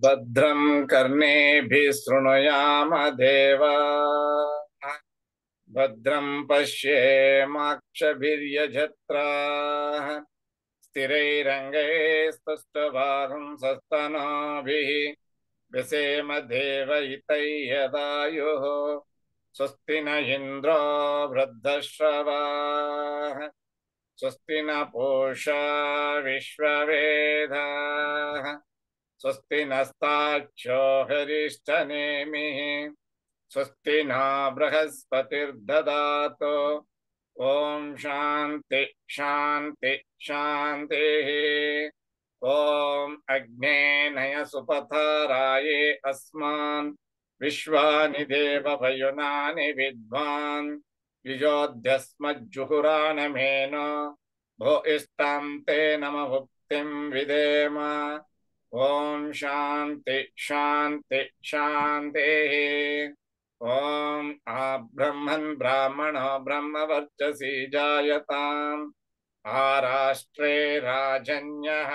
भद्रं कर्णेभिः शृणुयाम देवाः भद्रं पश्येमाक्षभिर्यजत्राः स्थिरैरङ्गैस्तुष्टुवागुंसस्तनूभिः व्यसेम देवहितैर्यदायुः स्वस्ति न इन्द्रो वृद्धश्रवाः स्वस्ति न पूषा विश्ववेदाः स्वस्ति नस्ताक्षो हरिष्ठनेमिः स्वस्ति न बृहस्पतिर्ददातु ॐ शान्ति शान्ति शान्तिः ॐ अग्ने नय सुपथराये अस्मान् विश्वानि देवभयुनानि विद्वान् युजोऽध्यस्मज्जुहुरानमेन भो इष्टां ते नम भुक्तिं विदेम ॐ शान्ति शान्ति शान्तिः ॐ आब्रह्मन् ब्राह्मणो ब्रह्मवर्चसि जायताम् आराष्ट्रे राजन्यः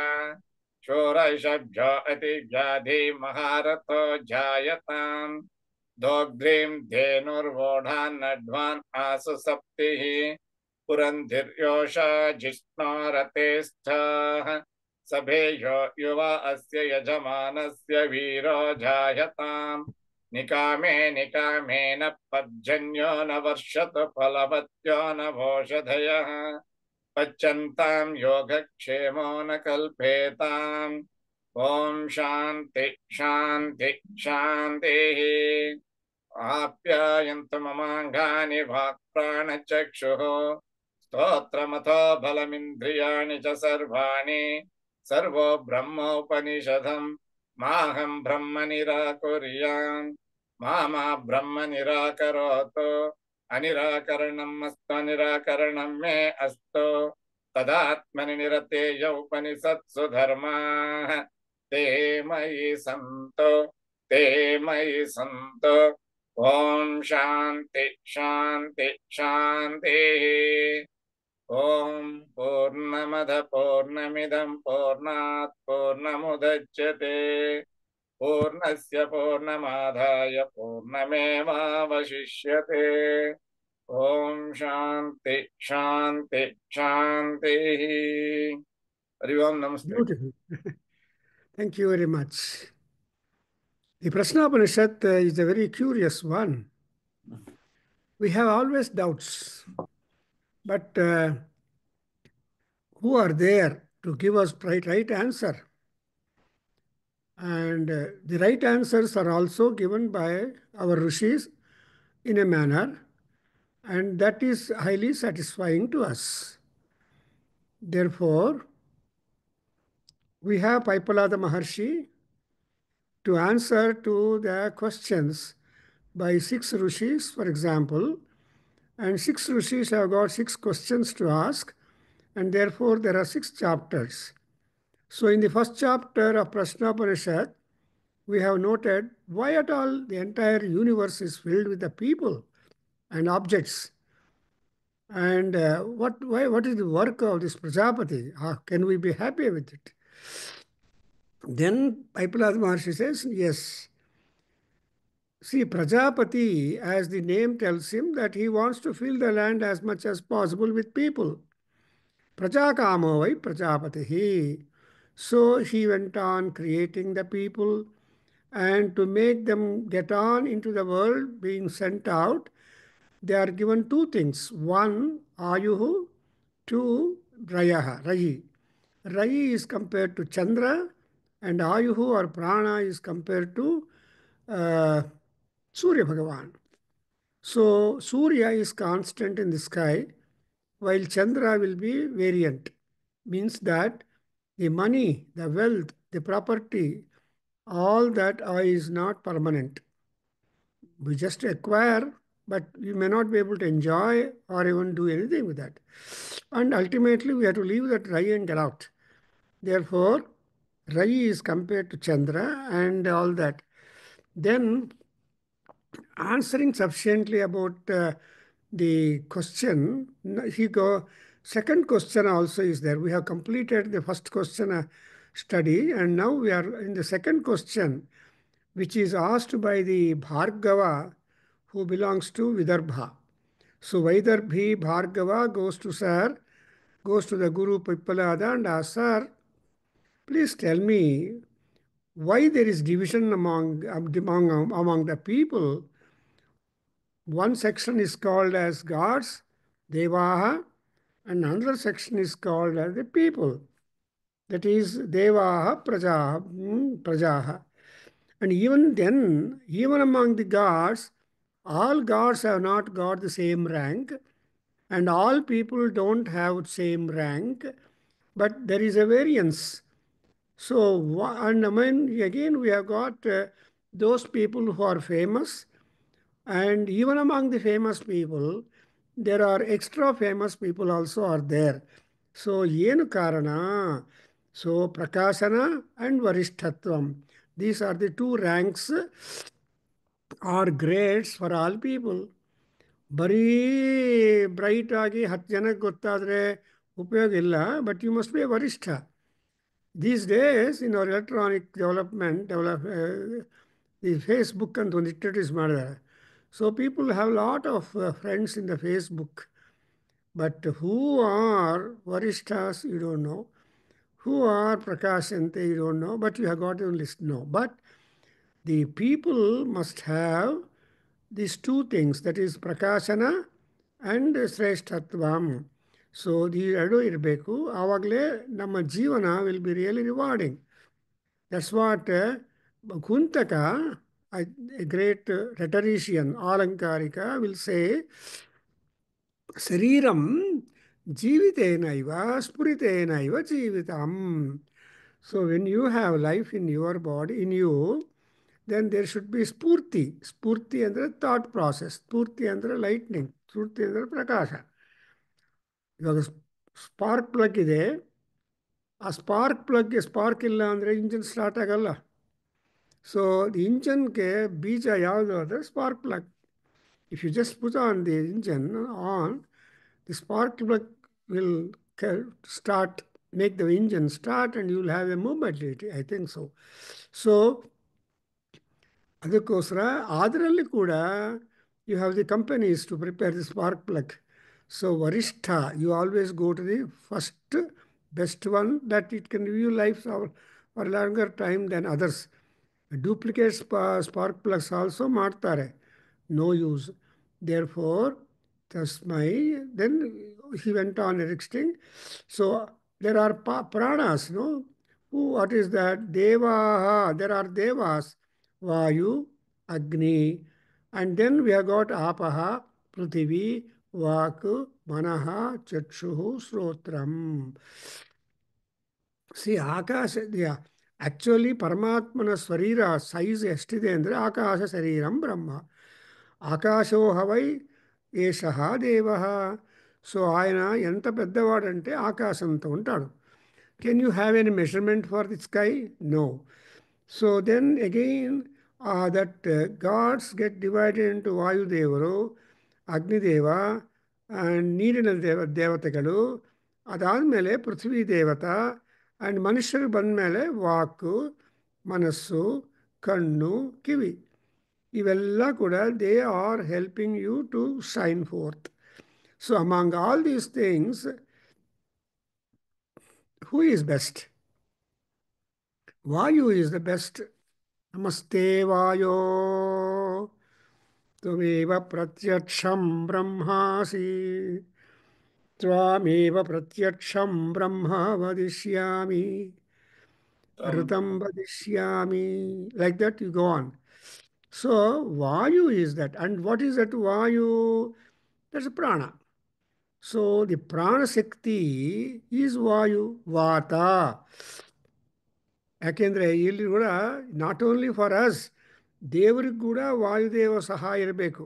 शूरशब्दो अतिव्याधि महारथो जायताम् दोग्ध्रीं धेनुर्वोढान्नड्वान् आसु सप्तिः पुरन्धिर्योषा जिष्णोरते स्थाः सभेयो युवा अस्य यजमानस्य वीरो जायताम् निकामे निकामेन पर्जन्यो न वर्षतु फलवत्यो न भोषधयः पच्यन्तां योगक्षेमो न कल्पेताम् ॐ शान्ति शान्ति शान्तिः आप्यायन्तु ममाङ्गानि वाक्प्राणचक्षुः स्तोत्रमथो बलमिन्द्रियाणि च सर्वाणि सर्वो ब्रह्मोपनिषदम् माहं ब्रह्म निराकुर्याम् मा ब्रह्म निराकरोतु अनिराकरणं मस्तु निराकरणं मे अस्तु तदात्मनि निरतेय उपनिषत्सु धर्माः ते मयि सन्तु ते मयि सन्तु ॐ शान्ति शान्ति शान्तिः ॐ पूर्णमद पूर्णमिदं पूर्णात् पूर्णमुदच्यते पूर्णस्य पूर्णमादाय पूर्णमेवावशिष्यते ॐ शान्ति शान्ति शान्तिः हरि ओम नमस्ते. Beautiful. Thank you very much. The Prashnopanishad is a very curious one. We have always doubts, but who are there to give us right answer? And the right answers are also given by our rishis in a manner, and that is highly satisfying to us. Therefore, we have Paipalada Maharshi to answer to the questions by 6 rishis, for example, and 6 rishis have got 6 questions to ask, and therefore there are 6 chapters. So in the first chapter of Prashnopanishad, we have noted why at all the entire universe is filled with the people and objects, and what is the work of this Prajapati? How can we be happy with it? Then Paipalada Maharshi says, yes. See, Prajapati, as the name tells him, that he wants to fill the land as much as possible with people. Prajakamo vai Prajapatihi. So he went on creating the people, and to make them get on into the world, being sent out, they are given 2 things. 1, Ayuhu, 2, Rayaha, Rayi. Rayi is compared to Chandra, and Ayuhu or Prana is compared to Surya Bhagavan. So Surya is constant in the sky, while Chandra will be variant. Means that the money, the wealth, the property, all that is not permanent. We just acquire, but we may not be able to enjoy or even do anything with that. And ultimately, we have to leave that Rai and get out. Therefore, Rai is compared to Chandra and all that. Then, answering sufficiently about the question, second question also is there. We have completed the first question, study. And now we are in the second question, which is asked by the Bhargava, who belongs to Vidarbha. So Vaidarbhi Bhargava goes to the Guru Pippalada and asks, Sir, please tell me why there is division among the people. One section is called as gods, Devaha, and another section is called as the people. That is Devaha Prajaha. And even then, even among the gods, all gods have not got the same rank, and all people don't have same rank, but there is a variance. So, and I mean, again, we have got those people who are famous, and even among the famous people, there are extra famous people also are there. So, yenu karana? So, Prakashana and Varishtatvam. These are the two ranks or grades for all people. ಬರೀ bright ಆಗಿ 10 ಜನಕ್ಕೆ ಗೊತ್ತಾದರೆ ಉಪಯೋಗ ಇಲ್ಲ, but you must be a ವರಿಷ್ಠ. These days, in our electronic the Facebook ಅಂತ ಒಂದು introduce ಮಾಡಿದ್ದಾರೆ. So people have a lot of friends in the Facebook. But who are Varishthas, you don't know. Who are Prakashante, you don't know. But you have got to list, no. But the people must have these two things, that is Prakashana and Sreshtatvam. So the ಎರಡು ಇರಬೇಕು, ಆವಾಗಲೇ ನಮ್ಮ ಜೀವನ will be really rewarding. That's what Kuntaka, a great rhetorician, Alankarika, will say, Sariram Jivitenaiva Spuritenaiva Jivitam. So when you have life in your body, in you, then there should be spurti. Spurti ಅಂದರೆ thought process, ಸ್ಫೂರ್ತಿ ಅಂದರೆ lightning, ಸ್ಫೂರ್ತಿ ಅಂದರೆ ಪ್ರಕಾಶ. ಇವಾಗ spark plug ಇದೆ, ಆ spark ಪ್ಲಗ್ಗೆ spark ಇಲ್ಲ ಅಂದರೆ engine start ಆಗಲ್ಲ. So the ಇಂಜನ್ಗೆ ಬೀಜ ಯಾವುದು ಅಂದರೆ spark plug. If you just put on the engine on, the spark plug will start, make the engine start, and you will have a movement, I think so. So ಅದಕ್ಕೋಸ್ಕರ ಅದರಲ್ಲಿ ಕೂಡ you have the companies to prepare the spark plug. So Varishtha, you always go to the first best one, that it can give you life for longer time then others. Duplicate spark plugs also ಮಾಡ್ತಾರೆ, no use. Therefore ತಸ್ಮೈ, then he went on erecting. So there are pranas, no? Who, what is that? Devaha, there are devas, Vayu, Agni, and then we have got Apaha, Pruthivi, Vak, Manaha, Chakshuhu, Srotram. See, Akasha, yeah. Actually, Paramatmana Swarira size ಎಷ್ಟಿದೆ ಅಂದರೆ ಆಕಾಶ ಶರೀರಂ ಬ್ರಹ್ಮ. ಆಕಾಶೋ hawai eshah ದೇವಃ. So ఆయన ఎంత పెద్దవాడంటే ఆకాశంతో ఉంటాడు. Can you have any measurement for the sky? No. So then again that gods get divided into ವಾಯುದೇವರು, ಅಗ್ನಿದೇವ, ಆ್ಯಂಡ್ ನೀರಿನ ದೇವತೆಗಳು, ಅದಾದಮೇಲೆ ಪೃಥ್ವಿ ದೇವತ, ಆ್ಯಂಡ್ ಮನುಷ್ಯರು ಬಂದಮೇಲೆ ವಾಕು, ಮನಸ್ಸು, ಕಣ್ಣು, ಕಿವಿ. ಇವೆಲ್ಲ ಕೂಡ they are helping you to shine forth. So among all these things, who is best? Vayu is the best. Namaste Vayo Tvameva Pratyaksham Brahmasi Tvameva Pratyaksham Brahma Vadishyami Rutam Vadishyami. Like that you go on. So Vayu is that. And what is that Vayu? That's a prana. So the prana shakti is Vayu, Vata. ಯಾಕೆಂದರೆ ಇಲ್ಲಿ ಕೂಡ not only for us, ದೇವರಿಗೆ ಕೂಡ ವಾಯುದೇವ ಸಹಾಯ ಇರಬೇಕು.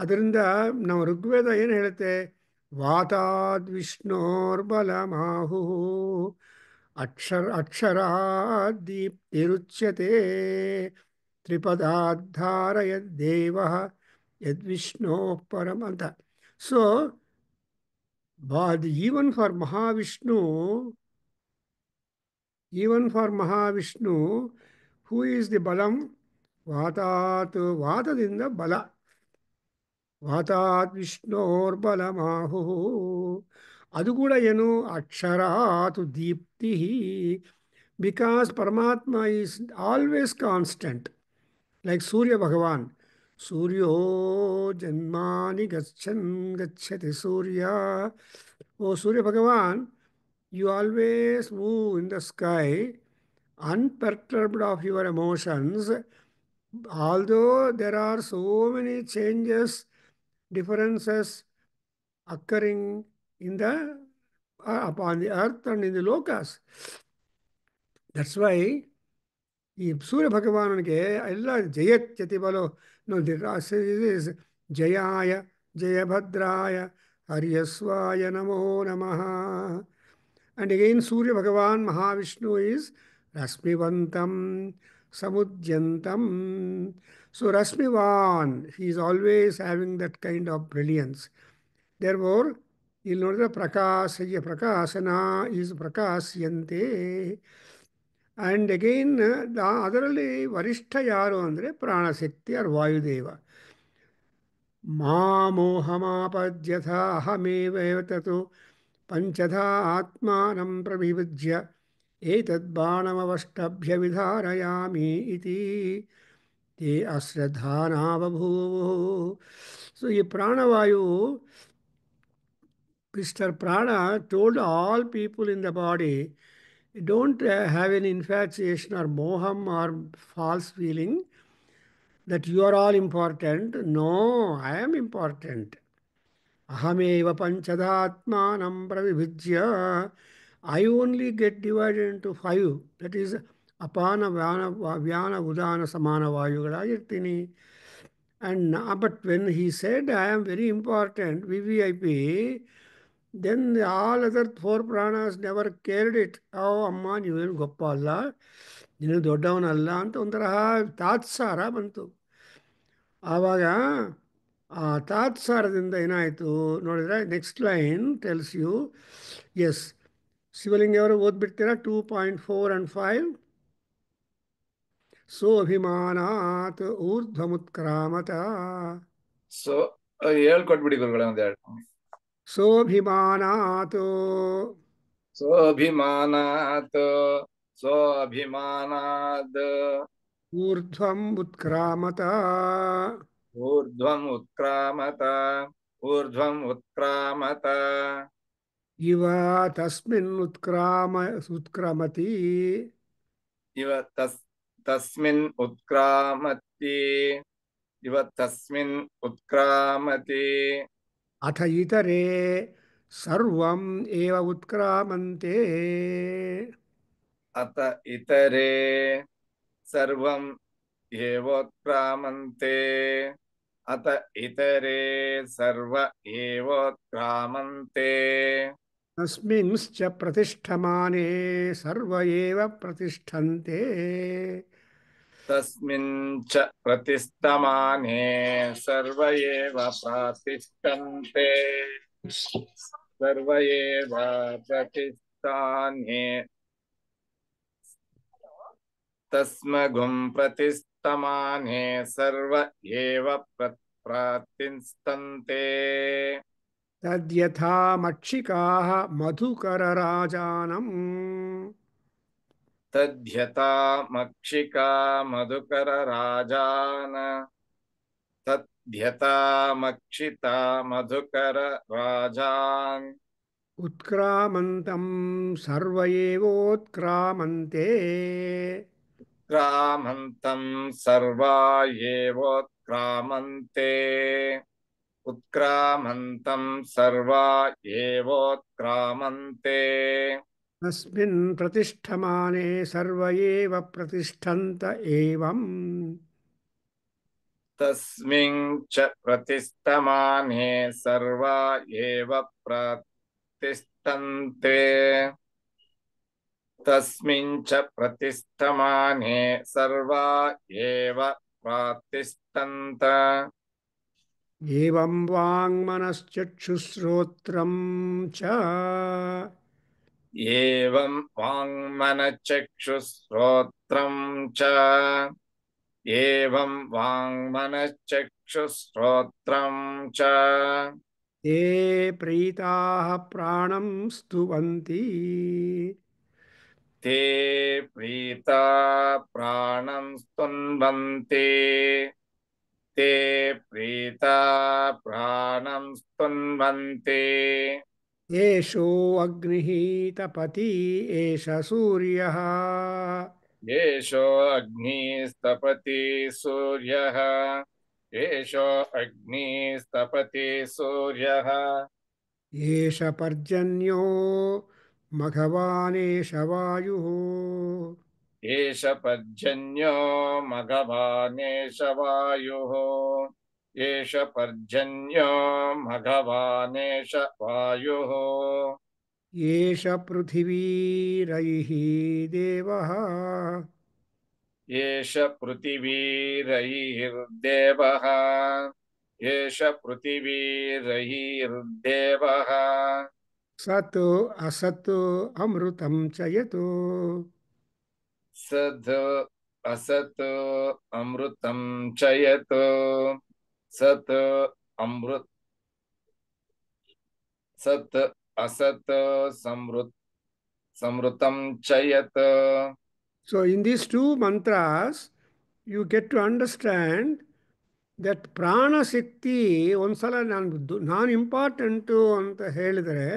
ಅದರಿಂದ ನಾವು ಋಗ್ವೇದ ಏನು ಹೇಳುತ್ತೆ? ವಾತಾದ್ ವಿಷ್ಣೋರ್ಬಲಮಾಹು ಅಕ್ಷರಾತ್ ದೀಪ್ತಿರುಚ್ಯತೆ ತ್ರಿಪದಾಧಾರಯದ್ದೇವ ಯದ್ವಿಷ್ಣೋ ಪರಂ ಅಂತ. So even for Mahavishnu, Even for Mahavishnu, who is the Balam? Vatat, Vatadinda Bala. Vatat Vishnor Balamahu. ಅದು ಕೂಡ ಏನು ಅಕ್ಷರಾತ್ Deepti because Paramatma is always constant. Like Surya Bhagavan. Suryo Janmani Gacchati Surya. Oh Surya Bhagavan, you always move in the sky, unperturbed of your emotions, although there are so many changes, differences occurring in the upon the earth and in the lokas. That's why ಈ ಸೂರ್ಯ ಭಗವಾನನಿಗೆ ಎಲ್ಲ ಜಯತ್ಯತಿ ಬಲೋ ನೋಡಿ ಜಯಾಯ ಜಯಭದ್ರಾಯ ಹರ್ಯಸ್ವಾಯ ನಮೋ ನಮಃ. And again Surya Bhagavan Mahavishnu is Rasmivantam Samudyantam. So Rasmivan, he is always having that kind of brilliance. Therefore, ಇಲ್ಲಿ ನೋಡಿದ್ರೆ ಪ್ರಕಾಶಯ್ಯ ಪ್ರಕಾಶನ is ಪ್ರಕಾಶ್ಯಂತೆ. And again ಅದರಲ್ಲಿ ವರಿಷ್ಠ ಯಾರು ಅಂದರೆ ಪ್ರಾಣಶಕ್ತಿ ಆರ್ ವಾಯುದೇವ. ಮಾಮೋಹಮಾಪದ್ಯಥ ಅಹಮೇವ ತತು ಪಂಚಧಾ ಆತ್ಮಾನಂ ಪ್ರವಿಭಜ್ಯ ಏತದ್ಬಾಣಮವಷ್ಟಭ್ಯ ವಿಧಾರಯಾಮಿ ಇತಿ ತೇ ಅಶ್ರದ್ಧಾನಾ ಬಭೂವು. ಸೊ ಈ Pranavayu, Mr. Prana told all people in the body, don't have any infatuation or moham or false feeling that you are all important. No, I am important. Ahameva panchadatmanam pravibhijya. I only get divided into 5. That is apana, vyana, udana, samana, vayugalagirtini. And but when he said, I am very important, VVIP, then all other 4 ಪ್ರಾಣಾಸ್ never cared it. ಓ ಅಮ್ಮ ನೀವೇನು ಗೊಪ್ಪ ಅಲ್ಲ, ನೀನು ದೊಡ್ಡವನಲ್ಲ ಅಂತ ಒಂಥರ ತಾತ್ಸಾರ ಬಂತು. ಆವಾಗ ಆ ತಾತ್ಸಾರದಿಂದ ಏನಾಯಿತು ನೋಡಿದ್ರೆ next line tells you. Yes, ಶಿವಲಿಂಗವರು ಓದ್ಬಿಡ್ತೀರಾ 2.4 and 5. ಸೋಭಿಮಾನಾತ್ ಊರ್ಧ್ವಮುತ್ಕ್ರಾಮತ. ಸೊ ಹೇಳ್ಕೊಟ್ಬಿಡಿ ಗುರುಗಳೇ ಒಂದೆರಡು. ಸೋಭಿಮಾನಾತ್ ಸೋಭಿಮಾನಾತ್ ಸೋಭಿಮಾನಾದ್ ಊರ್ಧ್ವಂ ಉತ್ಕ್ರಾಮತ ಊರ್ಧ್ವಂ ಉತ್ಕ್ರಾಮತ ಊರ್ಧ್ವಂ ಉತ್ಕ್ರಾಮತ ಇವ ತಸ್ಮಿನ್ ಉತ್ಕ್ರಮತಿ. ಇವ ತಸ್ಮಿನ್ ಉತ್ಕ್ರಾಮತಿ ಇವ ತಸ್ಮಿನ್ ಉತ್ಕ್ರಾಮತಿ. ಅಥ ಇತರೆ ಸರ್ವಂ ಏವ ಉತ್ಕ್ರಾಮಂತೆ. ಅತ ಇತರೆ ಸರ್ವಂ ಏವೋತ್ಕ್ರಾಮಂತೆ. ಅತ ಇತರೆ ಸರ್ವ ಏವೋತ್ಕ್ರಾಮಂತೆ. ತಸ್ಮಿಂಶ್ಚ ಪ್ರತಿಷ್ಠಮಾನೆ ಸರ್ವ ಏವ ಪ್ರತಿಷ್ಠಂತೆ. ತಸ್ಮಿನ್ ಚ ಪ್ರತಿಷ್ಠಮಾನೆ ಸರ್ವ ಏವ ಪ್ರತಿಷ್ಠಂತೆ. ಸರ್ವ ಏವ ಪ್ರತಿಷ್ಠಾನೆ ತಸ್ಮಗುಂ ಪ್ರತಿಷ್ಠಮಾನೆ ಸರ್ವ ಏವ ಪ್ರತಿಷ್ಠಂತೆ. ತದ್ಯಥಾ ಮಕ್ಷಿಕಾಃ ಮಧುಕರರಾಜಾನಂ. ತದ್ಯಥಾ ಮಕ್ಷಿಕಾ ಮಧುಕರರಾಜಾನ. ತದ್ಯಥಾ ಮಕ್ಷಿತಾ ಮಧುಕರರಾಜಾನ್. ಉತ್ಕ್ರಾಮಂತಂ ಸರ್ವ ಏವೋತ್ಕ್ರಾಮಂತೆ. ಉತ್ಕ್ರಾಮಂತಂ ಸರ್ವಾ ಏವೋತ್ಕ್ರಾಮಂತೆ. ಉತ್ಕ್ರಾಮಂತಂ ಸರ್ವಾ ಏವೋತ್ಕ್ರಾಮಂತೆ. ತಸ್ಮಿನ್ ಪ್ರತಿಷ್ಠಮಾನೆ ಸರ್ವ ಏವ ಪ್ರತಿಷ್ಠಂತ ಏವಂ. ತಸ್ಮಿನ್ ಚ ಪ್ರತಿಷ್ಠಮಾನೆ ಸರ್ವಾ ಏವ ಪ್ರತಿಷ್ಠಂತೆ. ತಸ್ಮಿನ್ ಚ ಪ್ರತಿಷ್ಠಮಾನೆ ಸರ್ವಾ ಏವ ಪ್ರತಿಷ್ಠಂತ. ಏವಂ ವಾಂಗ್ಮನಶ್ಚಕ್ಷುಶ್ರೋತ್ರಂ ಚ एवं वाङ्मनचक्षुश्रोत्रं च एवं वाङ्मनचक्षुश्रोत्रं च ये प्रीताः प्राणं स्तुवन्ति ते प्रीता प्राणं स्तुन्वन्ति ते प्रीता प्राणं स्तुन्वन्ति एषो अग्निः तपति एष सूर्यः येषो अग्निस्तपति सूर्यः येषो अग्निस्तपति सूर्यः एष पर्जन्यो मघवानेष वायुः एष पर्जन्यो मघवानेष वायुः एष पर्जन्यो मघवानेष वायुः एष पृथिवीरैः देवः एष पृथिवीरैर्देवः एष पृथिवीरैर्देवः सत् असत् अमृतं च यत् सद् असत् अमृतं च यत् सत् अमृत सत् असत् समृतं च यत् So in these two mantras, you get to understand that ಪ್ರಾಣ ಶಕ್ತಿ ಒಂದ್ಸಲ ನಾನು ಇಂಪಾರ್ಟೆಂಟು ಅಂತ ಹೇಳಿದರೆ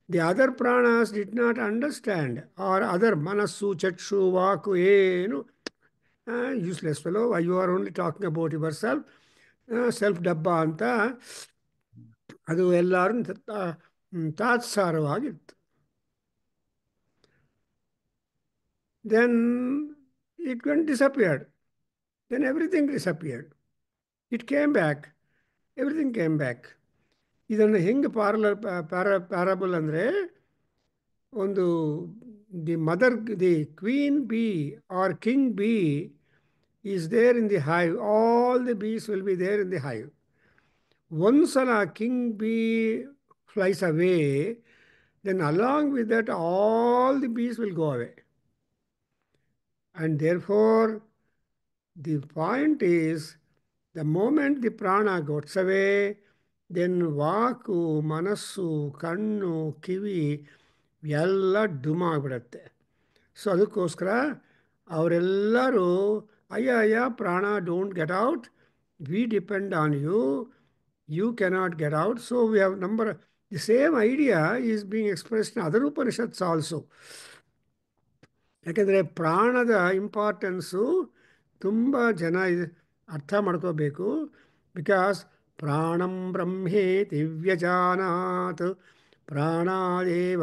ದಿ ಅದರ್ ಪ್ರಾಣಸ್ did not understand or other ಮನಸ್ಸು ಚಕ್ಷು ವಾಕು ಏನು useless fellow you are only talking about your self ಡಬ್ಬ ಅಂತ ಅದು ಎಲ್ಲರೂ ತಾತ್ಸಾರವಾಗಿತ್ತು. Then it went disappeared. Then everything disappeared. It came back. Everything came back. ಇದನ್ನು ಹೆಂಗೆ ಪ್ಯಾರಬಲ್ ಅಂದರೆ ಒಂದು the queen bee or king bee is there in the hive. All the bees will be there in the hive. ಒಂದ್ಸಲ king B flies away, then along with that all the bees will go away. And therefore the point is, the moment the prana goes away, then ವಾಕು ಮನಸ್ಸು ಕಣ್ಣು ಕಿವಿ ಎಲ್ಲ ಡುಮ್ ಆಗಿಬಿಡತ್ತೆ. So ಅದಕ್ಕೋಸ್ಕರ ಅವರೆಲ್ಲರೂ ಅಯ್ಯ ಪ್ರಾಣ don't get out, we depend on you, you cannot get out. So we have the same idea is being expressed in other Upanishads also. ಯಾಕೆಂದರೆ ಪ್ರಾಣದ ಇಂಪಾರ್ಟೆನ್ಸು ತುಂಬ ಜನ ಅರ್ಥ ಮಾಡ್ಕೋಬೇಕು. ಬಿಕಾಸ್ ಪ್ರಾಣಂ ಬ್ರಹ್ಮೇತಿ ವ್ಯಜಾನಾತ್ ಪ್ರಾಣಾದೇವ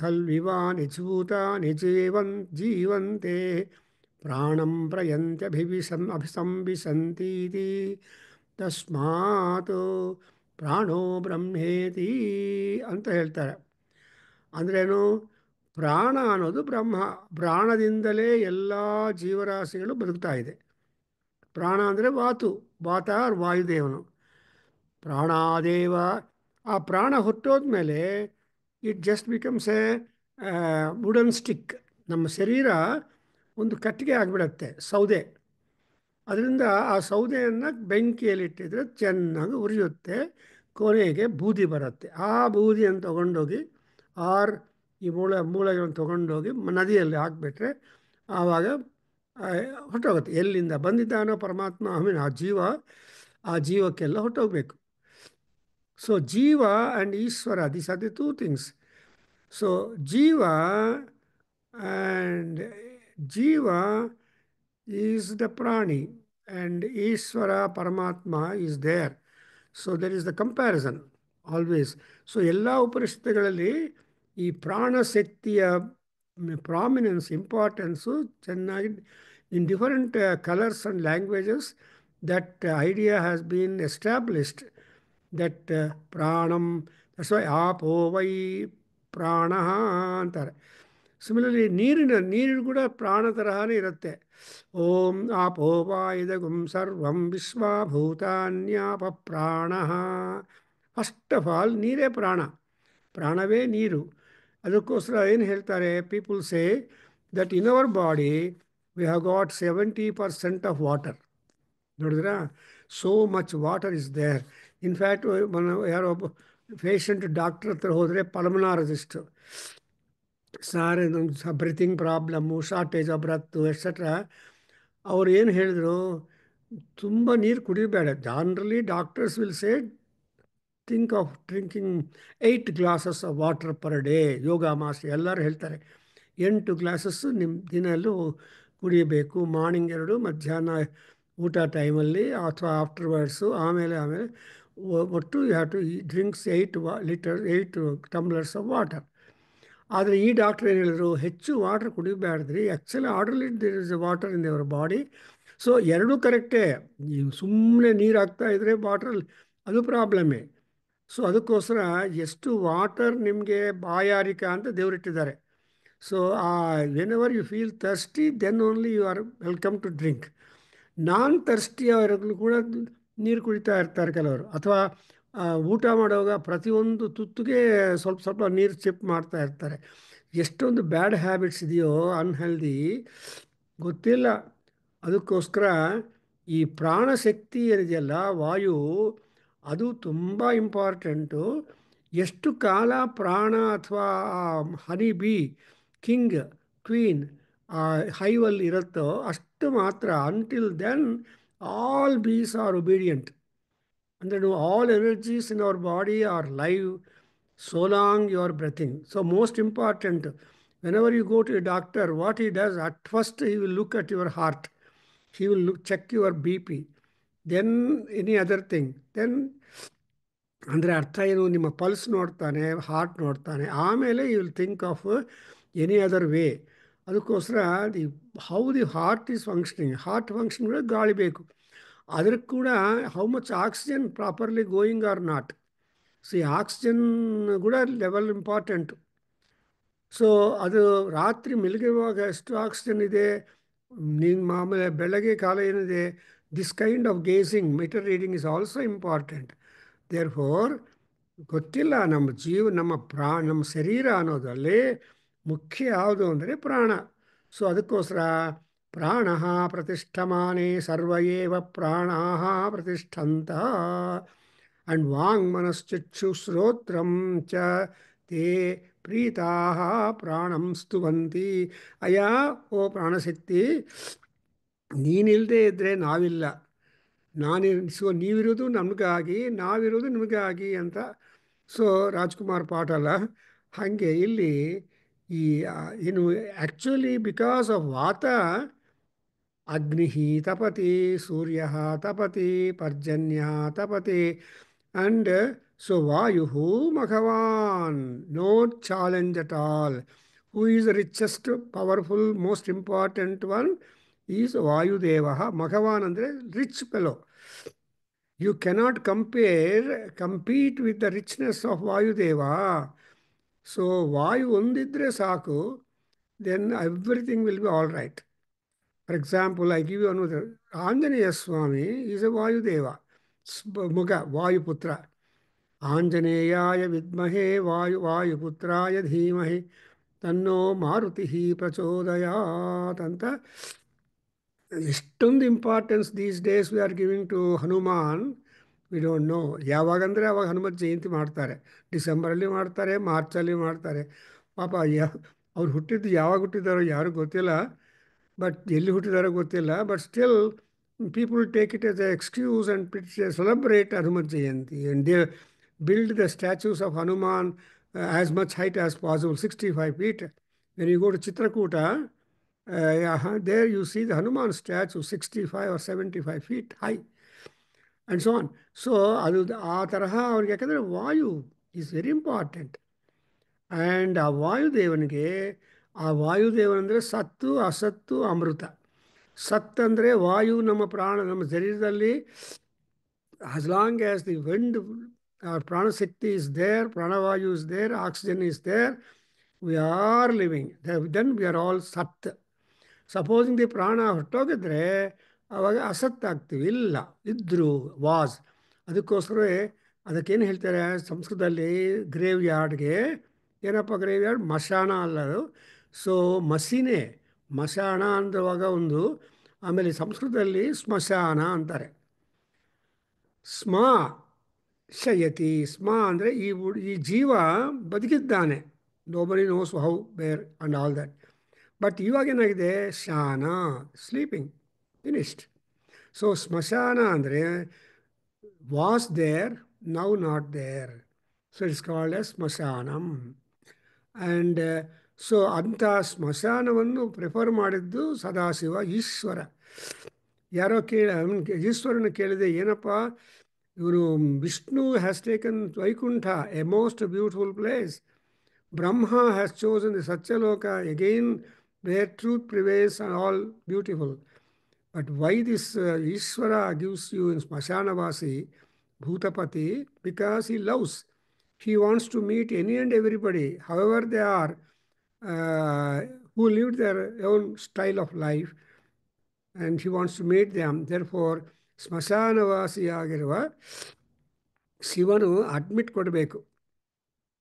ಖಲ್ವಿವಾನಿ ಭೂತಾನಿ ಜೀವಂತೆ ಪ್ರಾಣಂ ಅಭಿಸಂಬಿಸಂತೀತಿ ತಸ್ಮಾತ್ ಪ್ರಾಣೋ ಬ್ರಹ್ಮೇತಿ ಅಂತ ಹೇಳ್ತಾರೆ. ಅಂದ್ರೇನು? ಪ್ರಾಣ ಅನ್ನೋದು ಬ್ರಹ್ಮ. ಪ್ರಾಣದಿಂದಲೇ ಎಲ್ಲ ಜೀವರಾಶಿಗಳು ಬದುಕ್ತಾ ಇದೆ. ಪ್ರಾಣ ಅಂದರೆ ವಾತ ವಾಯುದೇವನು. ಪ್ರಾಣಾದೇವ. ಆ ಪ್ರಾಣ ಹುಟ್ಟೋದ್ಮೇಲೆ it just becomes a wooden stick. ನಮ್ಮ ಶರೀರ ಒಂದು ಕಟ್ಟಿಗೆ ಆಗಿಬಿಡತ್ತೆ, ಸೌದೆ. ಅದರಿಂದ ಆ ಸೌದೆಯನ್ನು ಬೆಂಕಿಯಲ್ಲಿಟ್ಟಿದ್ರೆ ಚೆನ್ನಾಗಿ ಉರಿಯುತ್ತೆ, ಕೊನೆಗೆ ಬೂದಿ ಬರುತ್ತೆ. ಆ ಬೂದಿಯನ್ನು ತೊಗೊಂಡೋಗಿ ಈ ಮೂಳೆಗಳನ್ನು ತೊಗೊಂಡೋಗಿ ನದಿಯಲ್ಲಿ ಹಾಕಿಬಿಟ್ರೆ ಆವಾಗ ಹೊಟ್ಟೋಗುತ್ತೆ. ಎಲ್ಲಿಂದ ಬಂದಿದ್ದಾನೋ ಪರಮಾತ್ಮ, ಆ ಜೀವಕ್ಕೆಲ್ಲ ಹೊಟ್ಟೋಗ್ಬೇಕು. ಸೊ ಜೀವ ಆ್ಯಂಡ್ ಈಶ್ವರ, this are the two things. So ಜೀವ is the prani and Ishvara Paramatma is there. So there is the comparison always. So ಎಲ್ಲ ಉಪನಿಷತ್ತುಗಳಲ್ಲಿ ಈ ಪ್ರಾಣಶಕ್ತಿಯ ಪ್ರಾಮಿನೆನ್ಸ್, ಇಂಪಾರ್ಟೆನ್ಸು ಚೆನ್ನಾಗಿ in different colours and languages that idea has been established that ಪ್ರಾಣಂ. That's why ಆಪೋ ವೈ ಪ್ರಾಣ ಅಂತಾರೆ. Similarly ನೀರು ಕೂಡ ಪ್ರಾಣ ತರಹನೇ ಇರುತ್ತೆ. ಓಂ ಆಪೋ ವಾ ಇದಗುಂ ಸರ್ವಂ ವಿಶ್ವಭೂತಾನ್ಯಾಪ ಪ್ರಾಣ. ಫಸ್ಟ್ ಆಫ್ ಆಲ್ ನೀರೇ ಪ್ರಾಣ. ಪ್ರಾಣವೇ ನೀರು. ಅದಕ್ಕೋಸ್ಕರ ಏನು ಹೇಳ್ತಾರೆ, people say that in our body we have got 70% of water. ನೋಡಿದ್ರಾ, so much water is there. In fact ಯಾರೋ ಒಬ್ಬ ಪೇಷಂಟ್ ಡಾಕ್ಟ್ರ್ ಹತ್ರ ಹೋದರೆ, ಪಲ್ಮನಾಲಜಿಸ್ಟ್, ಸಾರ್ ನಮ್ಮ breathing problem, shortage of breath etcetera, ಅವ್ರು ಏನು ಹೇಳಿದ್ರು, ತುಂಬ ನೀರು ಕುಡಿಬೇಡ. Generally doctors will say think of drinking 8 glasses of water per day. Yoga master ಎಲ್ಲರೂ ಹೇಳ್ತಾರೆ 8 ಗ್ಲಾಸಸ್ಸು ನಿಮ್ಮ ದಿನಲ್ಲೂ ಕುಡಿಯಬೇಕು. ಮಾರ್ನಿಂಗ್ 2, ಮಧ್ಯಾಹ್ನ ಊಟ ಟೈಮಲ್ಲಿ ಅಥವಾ ಆಫ್ಟರ್ವರ್ಡ್ಸು. ಆಮೇಲೆ ಒಟ್ಟು you have to drinks 8 tumblers of water. ಆದರೆ ಈ ಡಾಕ್ಟ್ರ್ ಏನು ಹೇಳಿದ್ರು, ಹೆಚ್ಚು ವಾಟರ್ ಕುಡಿಬಾರ್ದ್ರಿ. Actually orderly there is water in your body. So ಎರಡೂ ಕರೆಕ್ಟೇ. ನೀವು ಸುಮ್ಮನೆ ನೀರು ಹಾಕ್ತಾ ಇದ್ದರೆ ಬಾಟ್ರಲ್ಲಿ ಅದು ಪ್ರಾಬ್ಲಮ್ಮೇ. ಸೊ ಅದಕ್ಕೋಸ್ಕರ ಎಷ್ಟು ವಾಟರ್ ನಿಮಗೆ ಬಾಯಾರಿಕೆ ಅಂತ ದೇವರಿಟ್ಟಿದ್ದಾರೆ. So whenever you feel thirsty then only you are welcome to drink. Non thirsty ಅವರಿಗೂ ಕೂಡ ನೀರು ಕುಡಿತಾ ಇರ್ತಾರೆ ಕೆಲವರು. ಅಥವಾ ಊಟ ಮಾಡುವಾಗ ಪ್ರತಿಯೊಂದು ತುತ್ತಿಗೆ ಸ್ವಲ್ಪ ಸ್ವಲ್ಪ ನೀರು ಚಿಪ್ ಮಾಡ್ತಾ ಇರ್ತಾರೆ. ಎಷ್ಟೊಂದು ಬ್ಯಾಡ್ ಹ್ಯಾಬಿಟ್ಸ್ ಇದೆಯೋ ಅನ್ಹೆಲ್ದಿ ಗೊತ್ತಿಲ್ಲ. ಅದಕ್ಕೋಸ್ಕರ ಈ ಪ್ರಾಣಶಕ್ತಿ ಏನಿದೆಯಲ್ಲ, ವಾಯು, ಅದು ತುಂಬ ಇಂಪಾರ್ಟೆಂಟು. ಎಷ್ಟು ಕಾಲ ಪ್ರಾಣ ಅಥವಾ ಹನಿ ಬಿ, ಕಿಂಗ್, ಕ್ವೀನ್ ಹೈವಲ್ಲಿ ಇರುತ್ತೋ ಅಷ್ಟು ಮಾತ್ರ. Until then all bees are obedient. ಅಂದರೆ all energies in our body are live so long you are breathing. So most important, whenever you go to a doctor, what he does, at first he will look at your heart. He will check your BP, then any other thing. Then ಅಂದರೆ ಅರ್ಥ ಏನು, ನಿಮ್ಮ pulse ನೋಡ್ತಾನೆ, heart ನೋಡ್ತಾನೆ, ಆಮೇಲೆ you will think of any other way. ಅದಕ್ಕೋಸ್ಕರ how the heart is functioning. Heart function ಕೂಡ ಗಾಳಿ ಬೇಕು. ಅದಕ್ಕೆ ಕೂಡ how much oxygen properly going or not. So ಈ ಆಕ್ಸಿಜನ್ ಕೂಡ ಲೆವೆಲ್ ಇಂಪಾರ್ಟೆಂಟು. ಸೊ ಅದು ರಾತ್ರಿ ಮಲಗಿರುವಾಗ ಎಷ್ಟು ಆಕ್ಸಿಜನ್ ಇದೆ, ನಿಮ್ಮ ಆಮೇಲೆ ಬೆಳಗ್ಗೆ ಕಾಲ ಏನಿದೆ, this kind of guessing, meter reading is also important. Therefore ಗೊತ್ತಿಲ್ಲ, ನಮ್ಮ ಶರೀರ ಅನ್ನೋದಲ್ಲಿ ಮುಖ್ಯ ಯಾವುದು ಅಂದರೆ ಪ್ರಾಣ. ಸೊ ಅದಕ್ಕೋಸ್ಕರ ಪ್ರಾಣ ಪ್ರತಿಷ್ಠಮಾನೇ ಸರ್ವಯೇವ ಪ್ರಾಣಾ ಪ್ರತಿಷ್ಠಂತ. ಆ್ಯಂಡ್ ವಾಂಗ್ ಮನಶ್ಚಕ್ಷು ಶ್ರೋತ್ರಂ ಚ ತೇ ಪ್ರೀತಾ ಪ್ರಾಣಂ ಸ್ತುವಂತಿ. ಅಯ್ಯ ಓ ಪ್ರಾಣಶಕ್ತಿ, ನೀನಿಲ್ಲದೆ ಇದ್ದರೆ ನಾವಿಲ್ಲ. ನೀವಿರೋದು ನಮಗಾಗಿ, ನಾವಿರೋದು ನಿಮಗಾಗಿ ಅಂತ. ಸೊ ರಾಜ್ಕುಮಾರ್ ಪಾಠ ಅಲ್ಲ, ಹಾಗೆ ಇಲ್ಲಿ ಈ ಏನು ಆ್ಯಕ್ಚುಲಿ ಬಿಕಾಸ್ ಆಫ್ ವಾತ ಅಗ್ನಿ ತಪತಿ, ಸೂರ್ಯ ತಪತಿ, ಪರ್ಜನ್ಯ Tapti, and so Vayu, Bhagavan, no challenge at all. Who is the richest, powerful, most important one is Vayu Deva. Bhagavan andre rich fellow. You cannot compete with the richness of Vayu Deva. So Vayu ondidre saku, then everything will be all right. For example, I give you another. Anjaneya Swami is a Vayu Deva. Muga, Vayu Putra. ಆಂಜನೇಯಾಯ ವಿದ್ಮಹೇ ವಾಯುಪುತ್ರಾಯ ಧೀಮಹಿ ತನ್ನೋ ಮಾರುತಿ ಪ್ರಚೋದಯಾತ್ ಅಂತ ಎಷ್ಟೊಂದು importance these days we are giving to Hanuman. We don't know. ಯಾವಾಗಂದರೆ ಅವಾಗ ಹನುಮತ್ ಜಯಂತಿ ಮಾಡ್ತಾರೆ, ಡಿಸೆಂಬರಲ್ಲಿ ಮಾಡ್ತಾರೆ, ಮಾರ್ಚಲ್ಲಿ ಮಾಡ್ತಾರೆ. ಪಾಪ ಅವ್ರು ಹುಟ್ಟಿದ್ದು ಯಾವಾಗ ಹುಟ್ಟಿದಾರೋ ಯಾರು ಗೊತ್ತಿಲ್ಲ, ಬಟ್ ಎಲ್ಲಿ ಹುಟ್ಟಿದಾರೋ ಗೊತ್ತಿಲ್ಲ. But still people take it as an excuse and celebrate Hanumat Jayanti, and they build the statues of Hanuman as much height as possible, 65 feet. When you go to Chitrakuta, there you see the Hanuman statue 65 or 75 feet high, and so on. So ಅದು ಆ ತರಹ ಅವ್ರಿಗೆ, ಯಾಕಂದರೆ ವಾಯು is very important. And ಆ ವಾಯುದೇವನಂದರೆ ಸತ್ತು, ಅಸತ್ತು, ಅಮೃತ. ಸತ್ ಅಂದರೆ ವಾಯು, ನಮ್ಮ ಪ್ರಾಣ, ನಮ್ಮ ಶರೀರದಲ್ಲಿ as long as the wind, our pranashakti is there, pranavayu is there, oxygen is there, we are living. Then we are all sat. Supposing the prana ಹೊರಟೋಗಿದ್ರೆ ಆವಾಗ ಅಸತ್ ಆಗ್ತೀವಿ. ಇಲ್ಲ, ಇದ್ರು, ವಾಸ್. ಅದಕ್ಕೋಸ್ಕರ ಅದಕ್ಕೇನು ಹೇಳ್ತಾರೆ ಸಂಸ್ಕೃತದಲ್ಲಿ, ಗ್ರೇವ್ ಯಾರ್ಡ್ಗೆ ಏನಪ್ಪ ಗ್ರೇವ್ಯಾರ್ಡ್? ಮಶಾಣ ಅಲ್ಲ ಅದು. ಸೊ ಮಸೀನೆ, ಮಶಾಣ ಅಂದವಾಗ ಒಂದು, ಆಮೇಲೆ ಸಂಸ್ಕೃತದಲ್ಲಿ ಸ್ಮಶಾನ ಅಂತಾರೆ. ಸ್ಮ ಶಯತಿ, ಸ್ಮ ಅಂದರೆ ಈ ಜೀವ ಬದುಕಿದ್ದಾನೆ, nobody knows how bare and all that. But ಇವಾಗೇನಾಗಿದೆ, ಶಾನ, ಸ್ಲೀಪಿಂಗ್, ಫಿನಿಶ್ಡ್. ಸೊ ಸ್ಮಶಾನ ಅಂದರೆ was there, now not there. So it's called as ಸ್ಮಶಾನಂ. ಆ್ಯಂಡ್ ಸೊ ಅಂಥ ಸ್ಮಶಾನವನ್ನು ಪ್ರಿಫರ್ ಮಾಡಿದ್ದು ಸದಾಶಿವ, ಈಶ್ವರ. ಯಾರೋ ಈಶ್ವರನ ಕೇಳಿದೆ, ಏನಪ್ಪ ಇವನು Vishnu has taken Vaikuntha, a most beautiful place. Brahma has chosen the Satyaloka again, where truth prevails and all beautiful. But why this Ishvara gives you in Smashanavasi, Bhutapati? Because he loves. He wants to meet any and everybody, however they are, uh, who lived their own style of life, and he wants to meet them. Therefore, ಸ್ಮಶಾನವಾಸಿ ಆಗಿರುವ ಶಿವನು admit ಕೊಡಬೇಕು.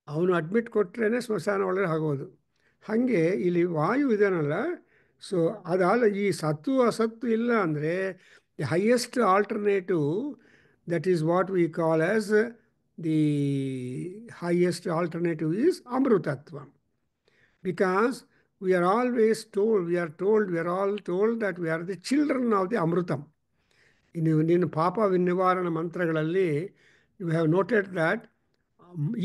ಅವನು admit ಕೊಟ್ಟರೆ ಸ್ಮಶಾನ ಒಳಗೆ ಆಗೋದು. ಹಾಗೆ ಇಲ್ಲಿ ವಾಯು ಇದನ್ನಲ್ಲ. ಸೊ ಅದಲ್ಲ, ಈ ಸತ್ತು ಅಸತ್ತು ಇಲ್ಲ ಅಂದರೆ the highest alternative, that is what we call as the highest alternative is ಅಮೃತತ್ವ. Because we are always told, we are all told that we are the children of the Amrutam. In Papa Vinnivarana ಮಂತ್ರಗಳಲ್ಲಿ you have noted that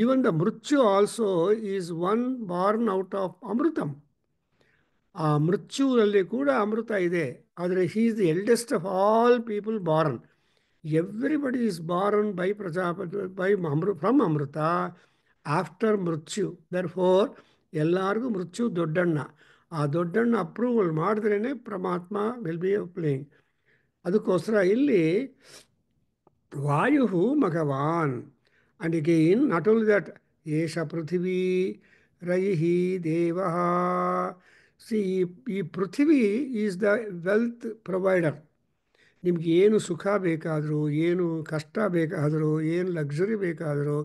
even the Mrityu also is one born out of Amrutam. ಆ ಮೃತ್ಯುವಲ್ಲಿ ಕೂಡ ಅಮೃತ ಇದೆ. ಆದರೆ he is the eldest of all people born. Everybody is born by Prajapati, from Amruta after ಮೃತ್ಯು. Therefore ಎಲ್ಲರಿಗೂ ಮೃತ್ಯು ದೊಡ್ಡಣ್ಣ. ಆ ದೊಡ್ಡಣ್ಣ approval ಮಾಡಿದ್ರೇ ಪರಮಾತ್ಮ will be playing. ಅದಕ್ಕೋಸ್ಕರ ಇಲ್ಲಿ ವಾಯು ಭಗವಾನ್. And again not only that, ಏಷ ಪೃಥಿವೀ ರೈಹಿ ದೇವ. ಸಿ, ಈ Prithvi is the wealth provider. ನಿಮ್ಗೆ ಏನು ಸುಖ ಬೇಕಾದರೂ, ಏನು ಕಷ್ಟ ಬೇಕಾದರೂ, ಏನು ಲಕ್ಸುರಿ ಬೇಕಾದರೂ,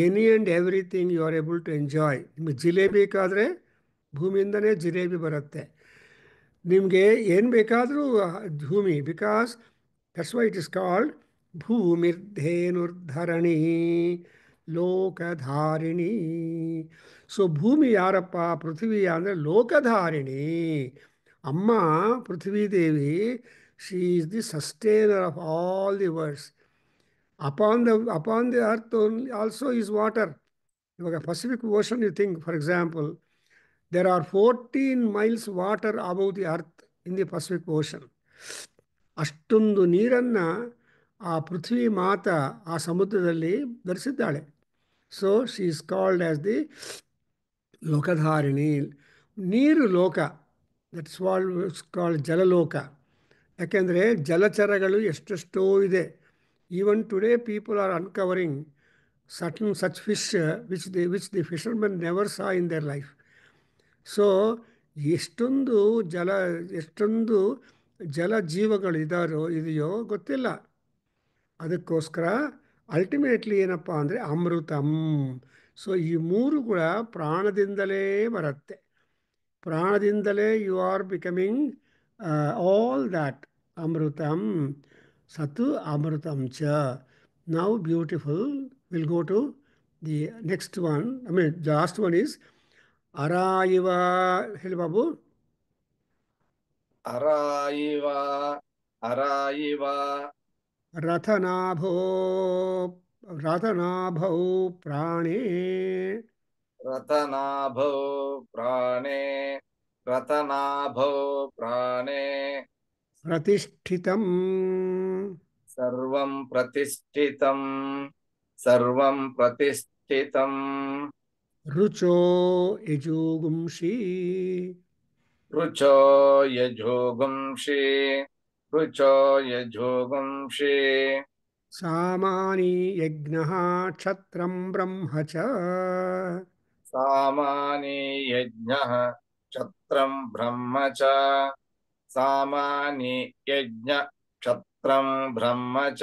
any and everything you are able to enjoy. ನಿಮಗೆ ಜಿಲೇಬಿ ಬೇಕಾದರೆ ಭೂಮಿಯಿಂದನೇ ಜಿಲೇಬಿ ಬರುತ್ತೆ. ನಿಮಗೆ ಏನು ಬೇಕಾದರೂ ಭೂಮಿ, because that's why it is called ಭೂಮಿರ್ಧೇನುರ್ಧರಣಿ ಲೋಕಧಾರಿಣಿ. ಸೊ ಭೂಮಿ ಯಾರಪ್ಪ? ಪೃಥ್ವಿ ಅಂದರೆ ಲೋಕಧಾರಿಣಿ. ಅಮ್ಮ Prithvidevi, she is the sustainer of all the worlds. upon the earth only also is water. ಇವಾಗ Pacific Ocean you think, for example, there are 14 miles water above the earth in the Pacific Ocean. ಅಷ್ಟೊಂದು ನೀರನ್ನು ಆ ಪೃಥ್ವಿ ಮಾತಾ ಆ ಸಮುದ್ರದಲ್ಲಿ ಧರಿಸಿದ್ದಾಳೆ. So she is called as the ಲೋಕಧಾರಿಣಿ. ನೀರು ಲೋಕ, ದಟ್ಸ್ ಕಾಲ್ಡ್ ಜಲಲೋಕ. ಯಾಕೆಂದರೆ ಜಲಚರಗಳು ಎಷ್ಟೆಷ್ಟೋ ಇದೆ. Even today people are uncovering certain such fish which the fishermen never saw in their life. So ಎಷ್ಟೊಂದು ಜಲ ಜೀವಗಳು ಇದೆಯೋ ಗೊತ್ತಿಲ್ಲ. ಅದಕ್ಕೋಸ್ಕರ ಅಲ್ಟಿಮೇಟ್ಲಿ ಏನಪ್ಪ ಅಂದರೆ ಅಮೃತಂ. ಸೊ ಈ ಮೂರು ಕೂಡ ಪ್ರಾಣದಿಂದಲೇ ಬರುತ್ತೆ. ಪ್ರಾಣದಿಂದಲೇ you are becoming all that. ಅಮೃತಂ ಸತ್ ಅಮೃತಂ ಚ. Now beautiful. We'll go to the next one. I mean, the last one is Araiva. Heli Babu. Araiva, Araiva. Rathanabho prane. Ratanabho prane, Ratanabho prane. Pratishthitam. Sarvam pratishthitam, Sarvam pratishthitam. Rucho yajugumshi. Rucho yajogumshi, Rucho yajogumshi. Samani yajnaha kshatram brahma cha. Samani yajnaha kshatram brahma cha. Samani yajna ಕ್ಷತ್ರಂ ಬ್ರಹ್ಮ ಚ.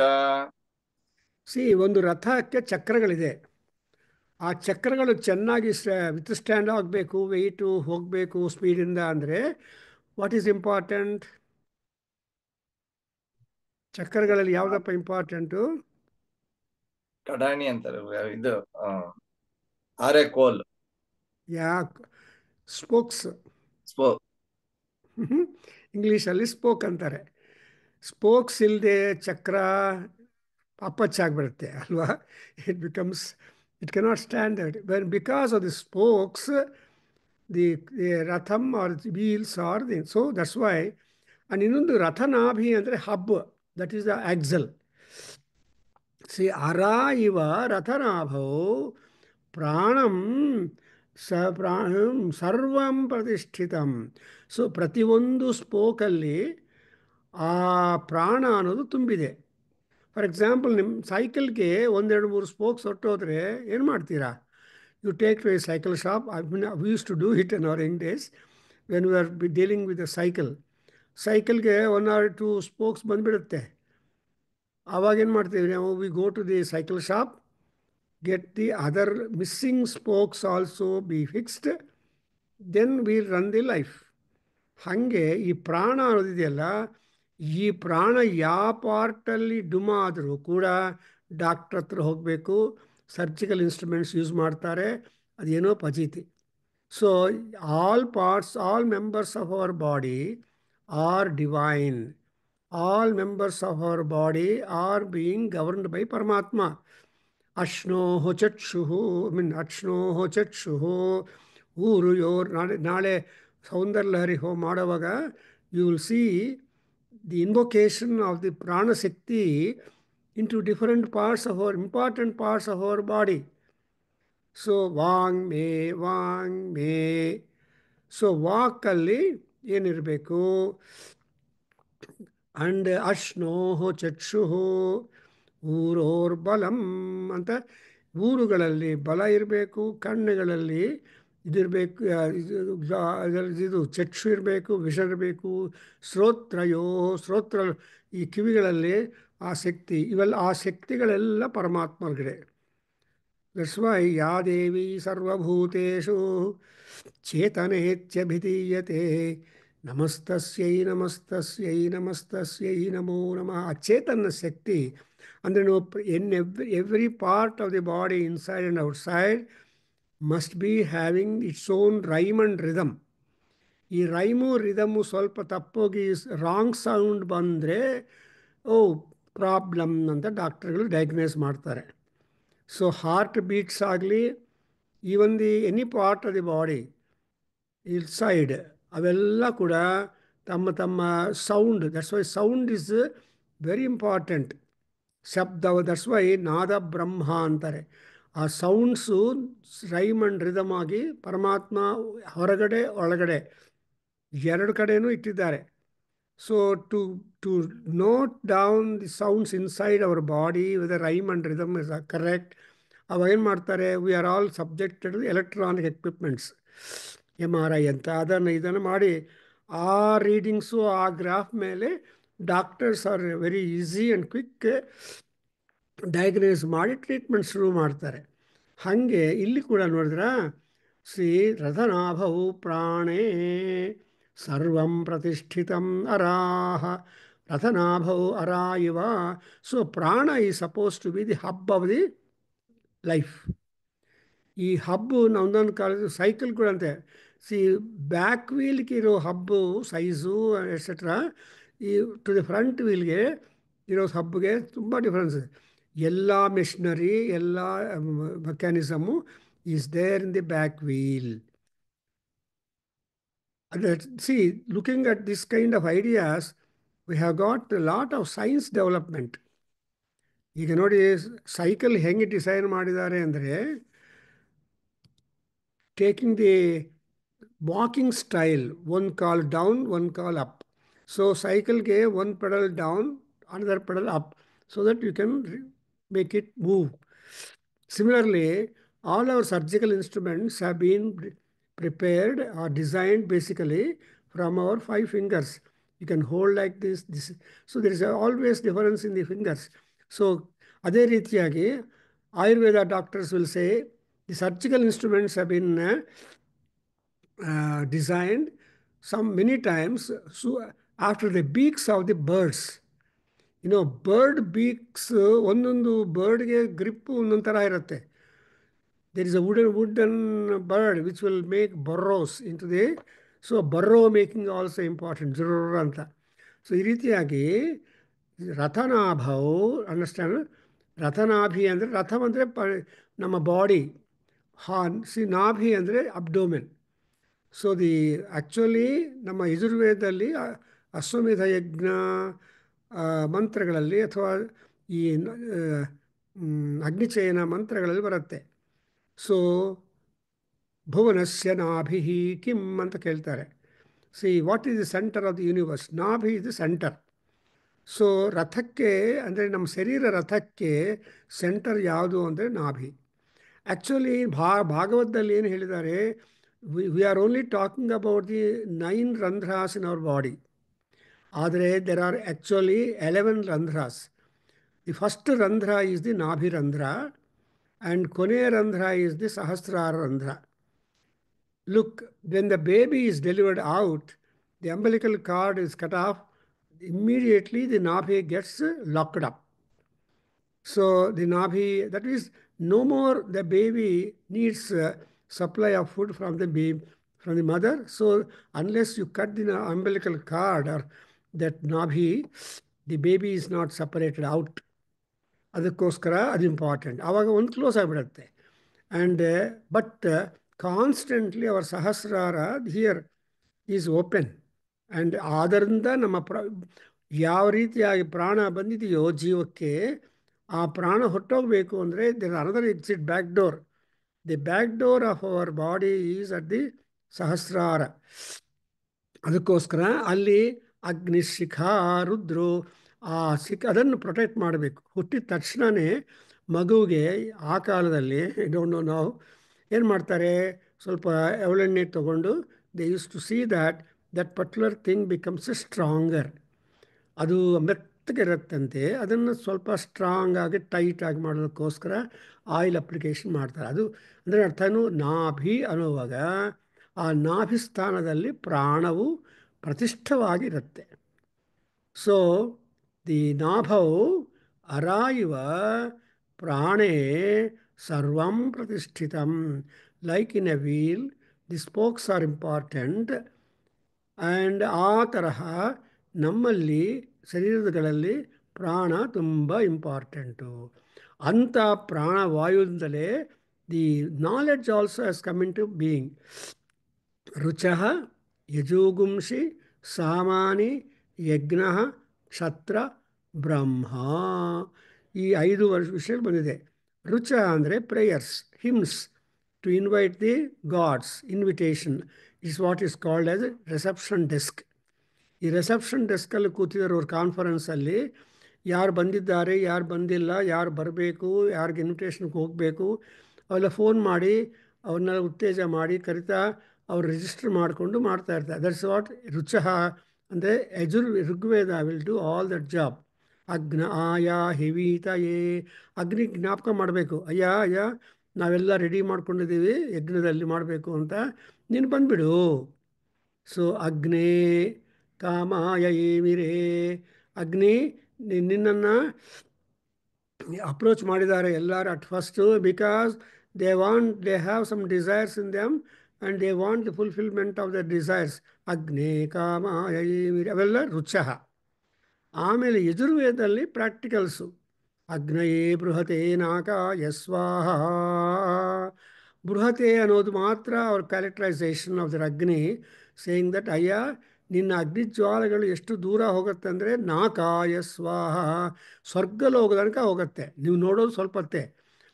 C, ಒಂದು ರಥಕ್ಕೆ ಚಕ್ರಗಳಿದೆ. ಆ ಚಕ್ರಗಳು ಚೆನ್ನಾಗಿ withstand ಆಗಬೇಕು, weight ಹೋಗಬೇಕು ಸ್ಪೀಡಿಂದ ಅಂದರೆ what is important? ಚಕ್ರಗಳಲ್ಲಿ ಯಾವುದಪ್ಪ ಇಂಪಾರ್ಟೆಂಟು? ಕಡಾಣಿ ಅಂತಾರೆ ಇದು, ಆರೆ ಕೋಲ್, ಯಾಕೆ? ಸ್ಪೋಕ್ಸ್. ಸ್ಪೋ ಇಂಗ್ಲೀಷಲ್ಲಿ ಸ್ಪೋಕ್ ಅಂತಾರೆ. ಸ್ಪೋಕ್ಸ್ ಇಲ್ಲದೆ ಚಕ್ರ ಅಪ್ಪಚ್ಚಾಗ್ಬಿಡುತ್ತೆ ಅಲ್ವಾ? It cannot stand when because of the spokes the ratham or the wheels or the, so that's why. And ಇನ್ನೊಂದು ರಥನಾಭಿ ಅಂದರೆ hub, that is the axle. C ಅರ ಇವ ರಥನಾಭೌ ಪ್ರಾಣಂ ಸರ್ವಂ ಪ್ರತಿಷ್ಠಿತಂ. ಸೊ ಪ್ರತಿಯೊಂದು ಸ್ಪೋಕಲ್ಲಿ ಆ ಪ್ರಾಣ ಅನ್ನೋದು ತುಂಬಿದೆ. ಫಾರ್ ಎಕ್ಸಾಂಪಲ್, ನಿಮ್ಮ ಸೈಕಲ್ಗೆ ಒಂದೆರಡು ಮೂರು ಸ್ಪೋಕ್ಸ್ ಹೊಟ್ಟೋದ್ರೆ ಏನು ಮಾಡ್ತೀರಾ? You take to a cycle shop. We used to do it in our young days when we were dealing with a cycle. ಸೈಕಲ್ಗೆ 1 or 2 ಸ್ಪೋಕ್ಸ್ ಬಂದುಬಿಡುತ್ತೆ. ಆವಾಗೇನು ಮಾಡ್ತೀವಿ ನಾವು? We go to the cycle shop, get the other missing spokes also be fixed, then we run the life. ಹಾಗೆ ಈ ಪ್ರಾಣ ಅನ್ನೋದಿದೆಯಲ್ಲ, ಈ ಪ್ರಾಣ ಯಾವ ಪಾರ್ಟಲ್ಲಿ ಡುಮ ಆದರೂ ಕೂಡ ಡಾಕ್ಟ್ರ್ ಹತ್ರ ಹೋಗಬೇಕು, ಸರ್ಜಿಕಲ್ ಇನ್ಸ್ಟ್ರೂಮೆಂಟ್ಸ್ ಯೂಸ್ ಮಾಡ್ತಾರೆ, ಅದೇನೋ ಪಚೀತಿ. So all parts, all members of our body are divine. All members of our body are being governed by ಪರಮಾತ್ಮ. ಅಶ್ನೋಹೋ ಚಕ್ಷುಹು, ಅಶ್ನೋಹೋ ಚಕ್ಷುಹು. ಊರು ನಾಳೆ ಸೌಂದರ್ಯಲಹರಿ ಮಾಡುವಾಗ you will see the invocation of the prana shakti into different parts of our important parts of our body. So ವಾಂಗ್ ಮೇ. ಸೊ ವಾಕಲ್ಲಿ ಏನಿರಬೇಕು? ಅಂಡ್ ಅಶ್ನೋಹೋ ಚಕ್ಷುಹು ಊರೋರ್ಬಲಂ ಅಂತ, ಊರುಗಳಲ್ಲಿ ಬಲ ಇರಬೇಕು, ಕಣ್ಣುಗಳಲ್ಲಿ ಇದಿರಬೇಕು, ಇದು ಚಕ್ಷು ಇರಬೇಕು, ವಿಷ ಇರಬೇಕು, ಶ್ರೋತ್ರ ಈ ಕಿವಿಗಳಲ್ಲಿ ಆ ಶಕ್ತಿ, ಇವೆಲ್ಲ ಆ ಶಕ್ತಿಗಳೆಲ್ಲ ಪರಮಾತ್ಮರ್ಗಡೆ. ದಟ್ಸ್ ವೈ ಯಾ ದೇವಿ ಸರ್ವಭೂತೇಷು ಚೇತನೇತ್ಯಭಿಧೀಯತೆ ನಮಸ್ತಸ್ಯೈ ನಮಸ್ತಸ್ಯೈ ನಮಸ್ತಸ್ಯೈ ನಮೋ ನಮಃ. ಆ ಚೇತನ ಶಕ್ತಿ ಅಂದರೆ ನಾವು every part of the body inside and outside must be having its own rhyme and rhythm. ಈ ರೈಮು ರಿದಮ್ಮು ಸ್ವಲ್ಪ ತಪ್ಪೋಗಿ ರಾಂಗ್ ಸೌಂಡ್ ಬಂದರೆ ಪ್ರಾಬ್ಲಮ್ ಅಂತ ಡಾಕ್ಟ್ರುಗಳು ಡಯಾಗ್ನೈಸ್ ಮಾಡ್ತಾರೆ. ಸೊ ಹಾರ್ಟ್ ಬೀಟ್ಸ್ ಆಗಲಿ, even the any part of the body inside, ಅವೆಲ್ಲ ಕೂಡ ತಮ್ಮ ತಮ್ಮ sound, that's why sound is very important. ಶಬ್ದ, ದಟ್ಸ್ ವೈ ನಾದ ಬ್ರಹ್ಮ ಅಂತಾರೆ. ಆ ಸೌಂಡ್ಸು ರೈಮ್ ಆ್ಯಂಡ್ ರಿದಮ್ ಆಗಿ ಪರಮಾತ್ಮ ಹೊರಗಡೆ ಒಳಗಡೆ ಎರಡು ಕಡೆಯೂ ಇಟ್ಟಿದ್ದಾರೆ. So to note down the sounds inside our body with rhyme and rhythm is correct. ಅವೇನು ಮಾಡ್ತಾರೆ? We are all subjected electronic equipments, MRI ಅಂತ, ಇದನ್ನು ಮಾಡಿ ಆ ರೀಡಿಂಗ್ಸು ಆ ಗ್ರಾಫ್ ಮೇಲೆ doctors are very easy and quick diagnose ಮಾಡಿ treatment ಶುರು ಮಾಡ್ತಾರೆ. ಹಾಗೆ ಇಲ್ಲಿ ಕೂಡ ನೋಡಿದ್ರೆ ಶ್ರೀ ರಥನಾಭವು ಪ್ರಾಣೇ ಸರ್ವಂ ಪ್ರತಿಷ್ಠಿತಂ ಅರಾಹ. ರಥನಾಭವು ಅರಾ ಇವ. ಸೊ ಪ್ರಾಣ is suppose to be the hub of the life. ಈ ಹಬ್ಬು ಒಂದೊಂದು ಕಾಲದ ಸೈಕಲ್ ಕೂಡ ಅಂತೆ. ಸಿ ಬ್ಯಾಕ್ ವೀಲ್ಗೆ ಇರೋ ಹಬ್ಬು ಸೈಜು ಎಟ್ಸೆಟ್ರಾ, ಈ ಟು ದಿ ಫ್ರಂಟ್ ವೀಲ್ಗೆ ಇರೋ ಹಬ್ಬಿಗೆ ತುಂಬ ಡಿಫ್ರೆನ್ಸ್ ಇದೆ. ಎಲ್ಲ ಮೆಷಿನರಿ, ಎಲ್ಲ mechanism is there in the back wheel. See, looking at this kind of ideas, we have got a lot of science development. ಈಗ ನೋಡಿ, ಸೈಕಲ್ ಹೆಂಗೆ ಡಿಸೈನ್ ಮಾಡಿದ್ದಾರೆ ಅಂದರೆ, taking the walking style, one call down, one call up. So cycle ge one pedal down, another pedal up, so that you can make it move. Similarly, all our surgical instruments have been prepared or designed basically from our 5 fingers. You can hold like this. So there is always difference in the fingers. So ಅದೇ ರೀತಿಯಾಗಿ Ayurveda doctors will say The surgical instruments have been designed some many times so after the beaks of the birds. Bird beaks ಒಂದೊಂದು ಬರ್ಡ್ಗೆ grip ಒಂದೊಂದು ಥರ ಇರುತ್ತೆ. There is a wooden bird which will make burrows into the so burrow making also important ಜುರ್ರ ಅಂತ. So ಈ ರೀತಿಯಾಗಿ ರಥನಾಭವು understand. ರಥನಾಭಿ ಅಂದರೆ ರಥಂ ಅಂದರೆ ನಮ್ಮ ಬಾಡಿ, ನಾಭಿ ಅಂದರೆ ಅಬ್ಡೋಮೆನ್. ಸೊ ಆ್ಯಕ್ಚುಲಿ ನಮ್ಮ ಯಜುರ್ವೇದದಲ್ಲಿ ಅಶ್ವಮೇಧ ಯಜ್ಞ ಮಂತ್ರಗಳಲ್ಲಿ ಅಥವಾ ಈ ಅಗ್ನಿಚಯನ ಮಂತ್ರಗಳಲ್ಲಿ ಬರುತ್ತೆ. ಸೊ ಭುವನಸ್ಯ ನಾಭಿ ಕಿಂ ಅಂತ ಕೇಳ್ತಾರೆ. What is the centre of the universe? ನಾಭಿ ಇಸ್ ದಿ ಸೆಂಟರ್. ಸೊ ರಥಕ್ಕೆ ಅಂದರೆ ನಮ್ಮ ಶರೀರ ರಥಕ್ಕೆ ಸೆಂಟರ್ ಯಾವುದು ಅಂದರೆ ನಾಭಿ. ಆ್ಯಕ್ಚುಲಿ ಭಾಗವತದಲ್ಲಿ ಏನು ಹೇಳಿದ್ದಾರೆ, we are only talking about the 9 ರಂಧ್ರಾಸ್ in our body. ಆದರೆ there are actually 11 ರಂಧ್ರಾಸ್. The first ರಂಧ್ರ ಈಸ್ ದಿ ನಾಭಿ ರಂಧ್ರ ಆ್ಯಂಡ್ ಕೊನೆಯ ರಂಧ್ರ ಈಸ್ ದಿ ಸಹಸ್ರಾರ ರಂಧ್ರ. Look, when the baby is delivered out, the umbilical cord is cut off, immediately the nabi gets locked up. So the nabi, that is, no more the baby needs supply of food from the baby, from the mother. So unless you cut the umbilical cord or that nabi, the baby is not separated out. ಅದಕ್ಕೋಸ್ಕರ ಅದು important. ಆವಾಗ ಒಂದು close ಆಗಿಬಿಡುತ್ತೆ. And but constantly our ಸಹಸ್ರಾರ here is open. And ಆದ್ದರಿಂದ ನಮ್ಮ ಯಾವ ರೀತಿಯಾಗಿ ಪ್ರಾಣ ಬಂದಿದೆಯೋ ಜೀವಕ್ಕೆ, ಆ ಪ್ರಾಣ ಹೊಟ್ಟೋಗಬೇಕು ಅಂದರೆ there another exit back door. The back door of our body is at the ಸಹಸ್ರಾರ. ಅದಕ್ಕೋಸ್ಕರ ಅಲ್ಲಿ ಅಗ್ನಿ ಶಿಖಾ ರುದ್ರು ಅದನ್ನು ಪ್ರೊಟೆಕ್ಟ್ ಮಾಡಬೇಕು. ಹುಟ್ಟಿದ ತಕ್ಷಣವೇ ಮಗುವಿಗೆ ಆ ಕಾಲದಲ್ಲಿ ಡೋಂಟ್ ನೋ ನಾವು ಏನು ಮಾಡ್ತಾರೆ, ಸ್ವಲ್ಪ ಎವಳೆಣ್ಣೆ ತೊಗೊಂಡು they use to see that particular thing becomes stronger. ಅದು ಮೆತ್ತಗೆ ಇರುತ್ತಂತೆ, ಅದನ್ನು ಸ್ವಲ್ಪ ಸ್ಟ್ರಾಂಗ್ ಆಗಿ ಟೈಟಾಗಿ ಮಾಡೋದಕ್ಕೋಸ್ಕರ ಆಯಿಲ್ ಅಪ್ಲಿಕೇಶನ್ ಮಾಡ್ತಾರೆ. ಅದು ಅಂದರೆ ಅರ್ಥನು ನಾಭಿ ಅನ್ನುವಾಗ ಆ ನಾಭಿ ಸ್ಥಾನದಲ್ಲಿ ಪ್ರಾಣವು ಪ್ರತಿಷ್ಠವಾಗಿರುತ್ತೆ. ಸೊ ದಿ ನಾಭವು ಅರಾಯಿವ ಪ್ರಾಣೇ ಸರ್ವಂ ಪ್ರತಿಷ್ಠಿತಂ. Like in a wheel the spokes are important. And ಆ ತರಹ ನಮ್ಮಲ್ಲಿ ಶರೀರಗಳಲ್ಲಿ ಪ್ರಾಣ ತುಂಬ ಇಂಪಾರ್ಟೆಂಟು. ಅಂಥ ಪ್ರಾಣವಾಯುವಿಂದಲೇ the knowledge also has come into being. ರುಚಃ ಯಜುಗುಂಷಿ ಸಾಮಾನಿ ಯಜ್ಞ ಕ್ಷತ್ರ ಬ್ರಹ್ಮ. ಈ 5 ವಿಷಯಗಳು ಬಂದಿದೆ. ರುಚ ಅಂದರೆ prayers, hymns to invite the gods. Invitation is what is called as reception desk. ಈ ರಿಸೆಪ್ಷನ್ ಡೆಸ್ಕಲ್ಲಿ ಕೂತಿರೋರು ಕಾನ್ಫರೆನ್ಸಲ್ಲಿ ಯಾರು ಬಂದಿದ್ದಾರೆ, ಯಾರು ಬಂದಿಲ್ಲ, ಯಾರು ಬರಬೇಕು, ಯಾರಿಗೆ ಇನ್ವಿಟೇಷನ್ಗೆ ಹೋಗಬೇಕು ಅವೆಲ್ಲ ಫೋನ್ ಮಾಡಿ ಅವ್ರನ್ನೆಲ್ಲ ಉತ್ತೇಜ ಮಾಡಿ ಕರಿತಾ ಅವ್ರು ರಿಜಿಸ್ಟರ್ ಮಾಡಿಕೊಂಡು ಮಾಡ್ತಾ ಇರ್ತಾರೆ. ದಟ್ಸ್ ವಾಟ್ ರುಚಃ ಅಂದರೆ Rigveda will do all that job. ಅಗ್ನ ಆಯಾ ಹಿವೀತ ಏ, ಅಗ್ನಿ ಜ್ಞಾಪಕ ಮಾಡಬೇಕು. ಅಯ್ಯ ನಾವೆಲ್ಲ ರೆಡಿ ಮಾಡ್ಕೊಂಡಿದ್ದೀವಿ ಯಜ್ಞದಲ್ಲಿ ಮಾಡಬೇಕು ಅಂತ, ನೀನು ಬಂದುಬಿಡು. ಸೊ ಅಗ್ನೇ ಕಾಮಾಯ ಏಮಿರೇ, ಅಗ್ನಿ ನಿನ್ನನ್ನು ಅಪ್ರೋಚ್ ಮಾಡಿದ್ದಾರೆ ಎಲ್ಲರೂ at first, because they have some desires in them and they want the fulfilment of the desires. ಅಗ್ನೇ ಕಾಮಾಯ ಏಮಿರೇ ಅವೆಲ್ಲ ರುಚಃ. ಆಮೇಲೆ ಯಜುರ್ವೇದದಲ್ಲಿ ಪ್ರಾಕ್ಟಿಕಲ್ಸು. ಅಗ್ನಯೇ ಬೃಹತೆ ನಾಕಾಯ ಸ್ವಾಹ. ಬೃಹತೆ ಅನ್ನೋದು ಮಾತ್ರ ಅವ್ರ ಕ್ಯಾರೆಕ್ಟರೈಸೇಷನ್ ಆಫ್ ದರ್ ಅಗ್ನಿ, ಸೇಯಿಂಗ್ ದಟ್ ಅಯ್ಯ ನಿನ್ನ ಅಗ್ನಿಜ್ವಾಲೆಗಳು ಎಷ್ಟು ದೂರ ಹೋಗುತ್ತೆ ಅಂದರೆ ನಾಕಾಯ ಸ್ವಾಹ, ಸ್ವರ್ಗಲೋಕದ ತನಕ ಹೋಗುತ್ತೆ. ನೀವು ನೋಡೋದು ಸ್ವಲ್ಪತ್ತೆ,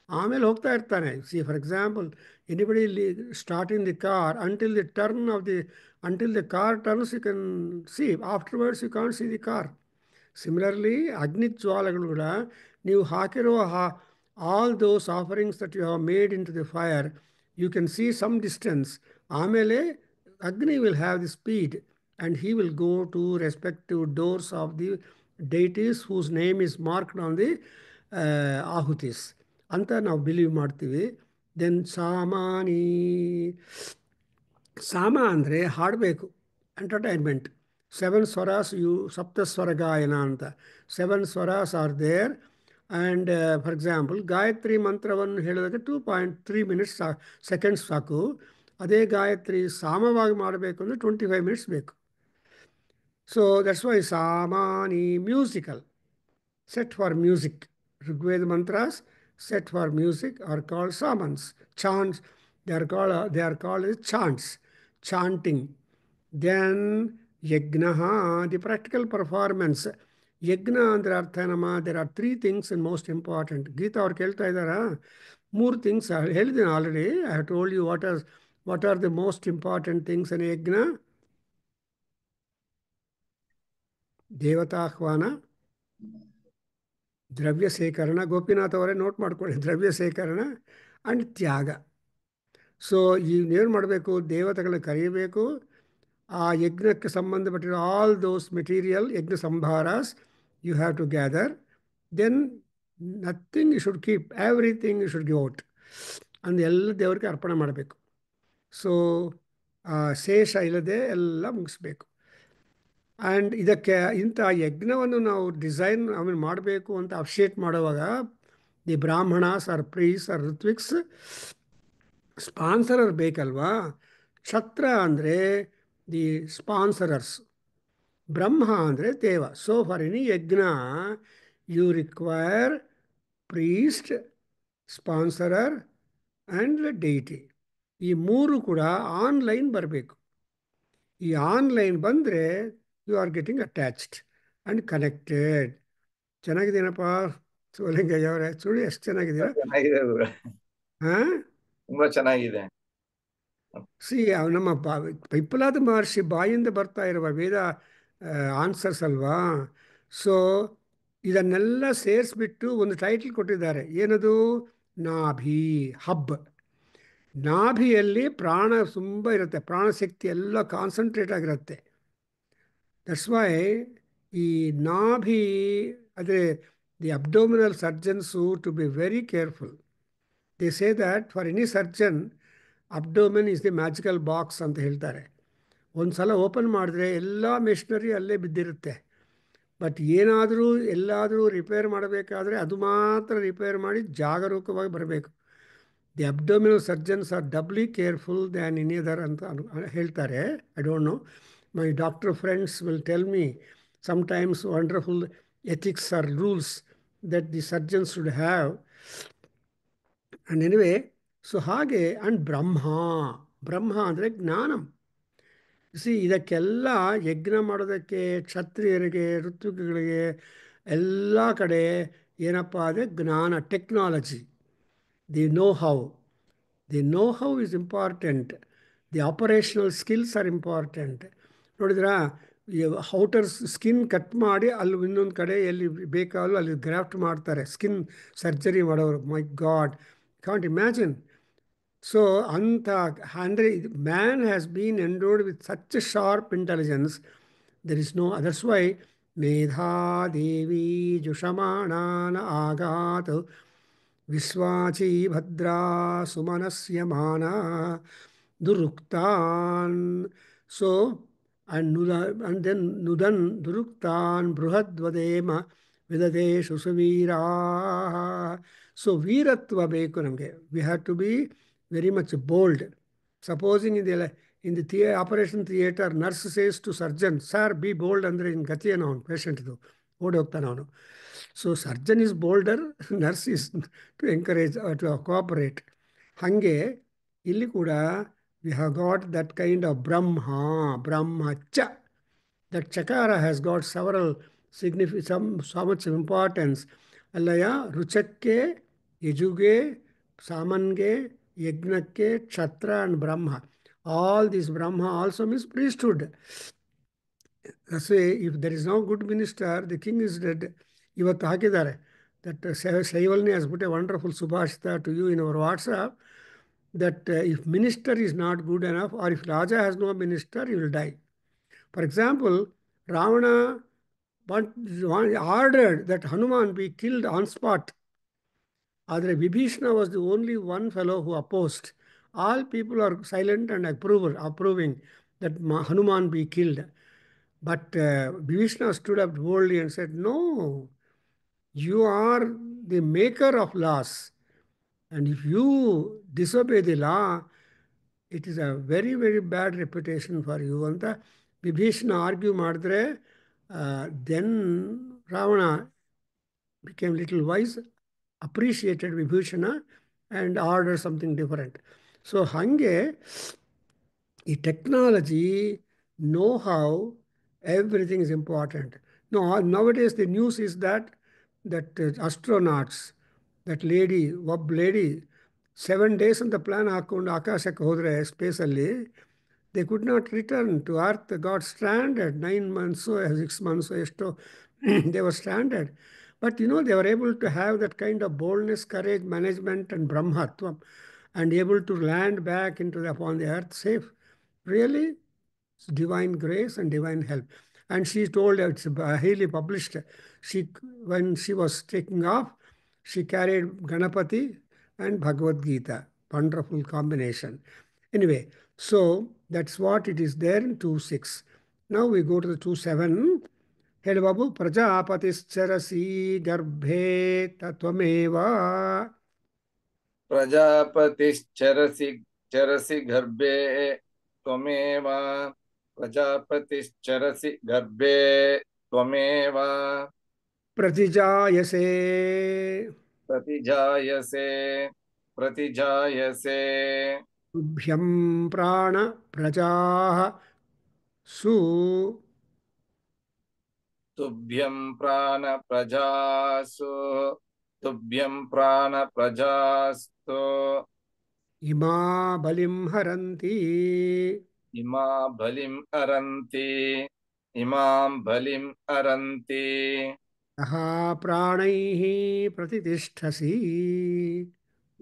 ಆಮೇಲೆ ಹೋಗ್ತಾ ಇರ್ತಾನೆ. See for example, anybody start in the car until the car turns you can see, afterwards you can't see the car. Similarly ಅಗ್ನಿಜ್ವಾಲೆಗಳು ಕೂಡ ನೀವು ಹಾಕಿರುವ all those offerings that you have made into the fire, you can see some distance. ಆಮೇಲೆ Agni will have the speed and he will go to respective doors of the deities whose name is marked on the ಆಹುತೀಸ್ ಅಂತ ನಾವು believe ಮಾಡ್ತೀವಿ. Then ಸಾಮಾನಿ. ಸಾಮ ಅಂದರೆ ಹಾಡಬೇಕು, entertainment. Seven ಸ್ವರಾಸ್ ಸಪ್ತಸ್ವರ ಗಾಯನ ಅಂತ. ಸೆವೆನ್ ಸ್ವರಾಸ್ are there. And for example Gayatri ಮಂತ್ರವನ್ನು ಹೇಳೋದಕ್ಕೆ 2.3 ಸೆಕೆಂಡ್ಸ್ ಸಾಕು. ಅದೇ ಗಾಯತ್ರಿ ಸಾಮವಾಗಿ ಮಾಡಬೇಕು ಅಂದರೆ 25 ಮಿನಿಟ್ಸ್ ಬೇಕು. ಸೊ ದಟ್ಸ್ ವೈ ಸಾಮಾನಿ musical, set for music. Rigveda mantras set for music are called samans. Chants, they are called as chants, chanting. Then yagnaha, the practical performance. ಯಜ್ಞ ಅಂದರೆ ಅರ್ಥ ಏನಮ್ಮ? There are 3 things in most important. Geetha ಅವ್ರು ಕೇಳ್ತಾ ಇದ್ದಾರಾ? 3 things ಹೇಳಿದ್ದೀನಿ already. I have told you what are the most important things in ಯಜ್ಞ. ದೇವತಾಹ್ವಾನ, ದ್ರವ್ಯ ಸೇಕರಣ. ಗೋಪಿನಾಥ್ ಅವರೇ ನೋಟ್ ಮಾಡ್ಕೊಳ್ಳಿ, ದ್ರವ್ಯ ಸೇಕರಣ ಆ್ಯಂಡ್ ತ್ಯಾಗ. ಸೊ ಏನು ಮಾಡಬೇಕು? ದೇವತೆಗಳನ್ನ ಕರೆಯಬೇಕು. ಆ ಯಜ್ಞಕ್ಕೆ ಸಂಬಂಧಪಟ್ಟಿರೋ ಆಲ್ ದೋಸ್ ಮೆಟೀರಿಯಲ್, ಯಜ್ಞ ಸಂಭಾರಾಸ್ you have to gather. Then nothing you should keep, everything you should give out. ಅಂದು ಎಲ್ಲ ದೇವರಿಗೆ ಅರ್ಪಣೆ ಮಾಡಬೇಕು. ಸೊ ಶೇಷ ಇಲ್ಲದೆ ಎಲ್ಲ ಮುಗಿಸ್ಬೇಕು. ಆ್ಯಂಡ್ ಇದಕ್ಕೆ ಇಂಥ ಯಜ್ಞವನ್ನು ನಾವು ಡಿಸೈನ್ ಮಾಡಬೇಕು ಅಂತ ಅಪ್ರಿಷಿಯೇಟ್ ಮಾಡುವಾಗ ದಿ ಬ್ರಾಹ್ಮಣಾಸ್ ಆರ್ ಪ್ರೀಸ್ ಆರ್ ಋತ್ವಿಕ್ಸ್ ಸ್ಪಾನ್ಸರರ್ ಬೇಕಲ್ವಾ? ಕ್ಷತ್ರ ಅಂದರೆ ದಿ ಸ್ಪಾನ್ಸರರ್ಸ್, ಬ್ರಹ್ಮ ಅಂದರೆ ದೇವ. ಸೊ ಫಾರ್ ಎನಿ ಯಜ್ಞ you require priest, sponsor and deity. ಈ 3 ಕೂಡ ಆನ್ಲೈನ್ ಬರಬೇಕು. ಈ ಆನ್ಲೈನ್ ಬಂದರೆ you are getting attached and connected. ಚೆನ್ನಾಗಿದ್ದೀನಪ್ಪ ಶಿವಲಿಂಗಯ್ಯ ಅವರೇ? ಸುಳಿ ಎಷ್ಟು ಚೆನ್ನಾಗಿದ್ದೀರಾ? ಚೆನ್ನಾಗಿದೆ ಗುರು. ಹಾಂ, ತುಂಬಾ ಚೆನ್ನಾಗಿದೆ. ನಮ್ಮ ಪೈಪ್ಪಲಾದ ಮಹರ್ಷಿ ಬಾಯಿಂದ ಬರ್ತಾ ಇರುವ ವೇದ ಆನ್ಸರ್ಸ್ ಅಲ್ವಾ? ಸೊ ಇದನ್ನೆಲ್ಲ ಸೇರಿಸ್ಬಿಟ್ಟು ಒಂದು ಟೈಟಲ್ ಕೊಟ್ಟಿದ್ದಾರೆ. ಏನದು? ನಾಭಿ, ಹಬ್. ನಾಭಿಯಲ್ಲಿ ಪ್ರಾಣ ತುಂಬ ಇರುತ್ತೆ, ಪ್ರಾಣಶಕ್ತಿ ಎಲ್ಲ ಕಾನ್ಸಂಟ್ರೇಟ್ ಆಗಿರುತ್ತೆ. ದಟ್ಸ್ ವೈ ಈ ನಾಭಿ ಆದರೆ the abdominal surgeons to be very careful. They say that for any surgeon abdomen is the magical box ಅಂತ ಹೇಳ್ತಾರೆ. ಒಂದು ಸಲ ಓಪನ್ ಮಾಡಿದ್ರೆ ಎಲ್ಲ ಮೆಷಿನರಿ ಅಲ್ಲೇ ಬಿದ್ದಿರುತ್ತೆ. ಬಟ್ ಏನಾದರೂ ಎಲ್ಲಾದರೂ ರಿಪೇರ್ ಮಾಡಬೇಕಾದ್ರೆ ಅದು ಮಾತ್ರ ರಿಪೇರ್ ಮಾಡಿ ಜಾಗರೂಕವಾಗಿ ಬರಬೇಕು. The abdominal surgeons are doubly careful than any other ಅಂತ ಹೇಳ್ತಾರೆ. I don't know, my doctor friends will tell me sometimes wonderful ethics or rules that the surgeons should have. And anyway, so ಹಾಗೆ. And ಬ್ರಹ್ಮ ಅಂದರೆ ಜ್ಞಾನಂ. ಇದಕ್ಕೆಲ್ಲ ಯಜ್ಞ ಮಾಡೋದಕ್ಕೆ ಕ್ಷತ್ರಿಯರಿಗೆ, ಋತ್ವಿಕಗಳಿಗೆ ಎಲ್ಲ ಕಡೆ ಏನಪ್ಪ ಅಂದರೆ ಜ್ಞಾನ, technology, the know how is important. The operational skills are important. ನೋಡಿದ್ರಾ, ಔಟರ್ ಸ್ಕಿನ್ ಕಟ್ ಮಾಡಿ ಅಲ್ಲಿ ಇನ್ನೊಂದು ಕಡೆ ಎಲ್ಲಿ ಬೇಕಾದರೂ ಅಲ್ಲಿ ಗ್ರಾಫ್ಟ್ ಮಾಡ್ತಾರೆ, ಸ್ಕಿನ್ ಸರ್ಜರಿ ಮಾಡೋರು. My God, can't imagine. So ಅಂಥ ಅಂದರೆ man has been endowed with such sharp intelligence. There is no others why ಮೇಧಾದೇವಿ ಜುಷಮಾಣಾನ ಆಗಾತ್ ವಿಶ್ವಾಚೀ ಭದ್ರಾ ಸುಮನಸ್ಯ ಮಾನ ದುರುಕ್ತಾನ್. So and then nudan duruktan ಬೃಹದ್ವದೇಮ ವಿದದೇಶು ಸುವೀರಾ. ಸೊ ವೀರತ್ವ ಬೇಕು ನಮಗೆ. We have to be very much bold. Supposing in the operation theatre nurse says to surgeon, sir be bold ಅಂದರೆ ಇನ್ನು ಗತಿಯೇನು ಅವನು ಪೇಷಂಟ್ದು, ಓಡಿ ಹೋಗ್ತಾನೆ ಅವನು. So surgeon is bolder, nurse is to encourage to cooperate. ಹಾಗೆ ಇಲ್ಲಿ ಕೂಡ we have got that kind of brahmacha. That chakara has got several so much importance. Allaya, ruchakke, yajuge, samange, yajnakke, kshatra and brahma. All these brahma also means priesthood. That's why if there is no good minister, the king is dead. Ivattu hakidare. That Saivalni has put a wonderful subhashita to you in our WhatsApp. That if minister is not good enough, or if Raja has no minister, he will die. For example, Ravana ordered that Hanuman be killed on spot. ಆದರೆ Vibhishana was the only one fellow who opposed. All people are silent and approving that Hanuman be killed. But Vibhishana stood up boldly and said, "No, you are the maker of laws. And if you disobey the law, it is a very, very bad reputation for you." ಅಂತ Vibhishana argue ಮಾಡಿದ್ರೆ then Ravana became little wise, appreciated Vibhishana and ordered something different. So hange ಈ technology, know-how, everything is important. No, nowadays the news is that astronauts, that lady, ಒಬ್ಬ lady 7 days ಅಂತ plan ಹಾಕೊಂಡು ಆಕಾಶಕ್ಕೆ ಹೋದರೆ ಸ್ಪೇಸಲ್ಲಿ, they could not return to Earth. They got stranded 9 months, 6 months, esto they were stranded. But they were able to have that kind of boldness, courage, management, and brahmatvam, and able to land back upon the earth safe. Really, it's divine grace and divine help. And she told, it's highly published. When she was taking off, she carried Ganapati and Bhagavad Gita. Wonderful combination. Anyway, so that's what it is there in 2.6. Now we go to the 2.7. Heli Babu, Prajapatiscarasi garbhe tatvameva. प्रजापतिश्चरसि चरसि गर्भे त्वमेव प्रजापतिश्चरसि गर्भे त्वमेव Pratijayase प्रतिजायसे प्रतिजायसे तुभ्यं प्राण प्रजाः सु तुभ्यं प्राण प्रजासु तुभ्यं प्राण प्रजास्तु इमा बलिं हरन्ति इमा बलिं हरन्ति इमां बलिं हरन्ति यः प्राणैः प्रतितिष्ठसि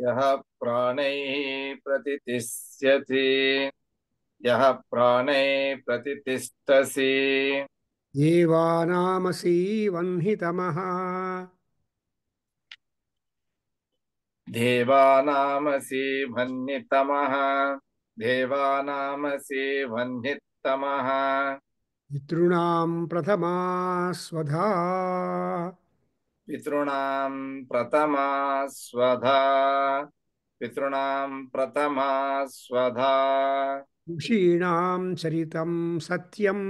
यः प्राणैः प्रतितिष्ठति यः प्राणैः प्रतितिष्ठसि देवानामसि वह्नितमः देवानामसि वह्नितमः देवानामसि वह्नितमः पितॄणां प्रथमा स्वधा पितॄणां प्रथमा स्वधा पितॄणां प्रथमा स्वधा ऋषीणां चरितं सत्यम्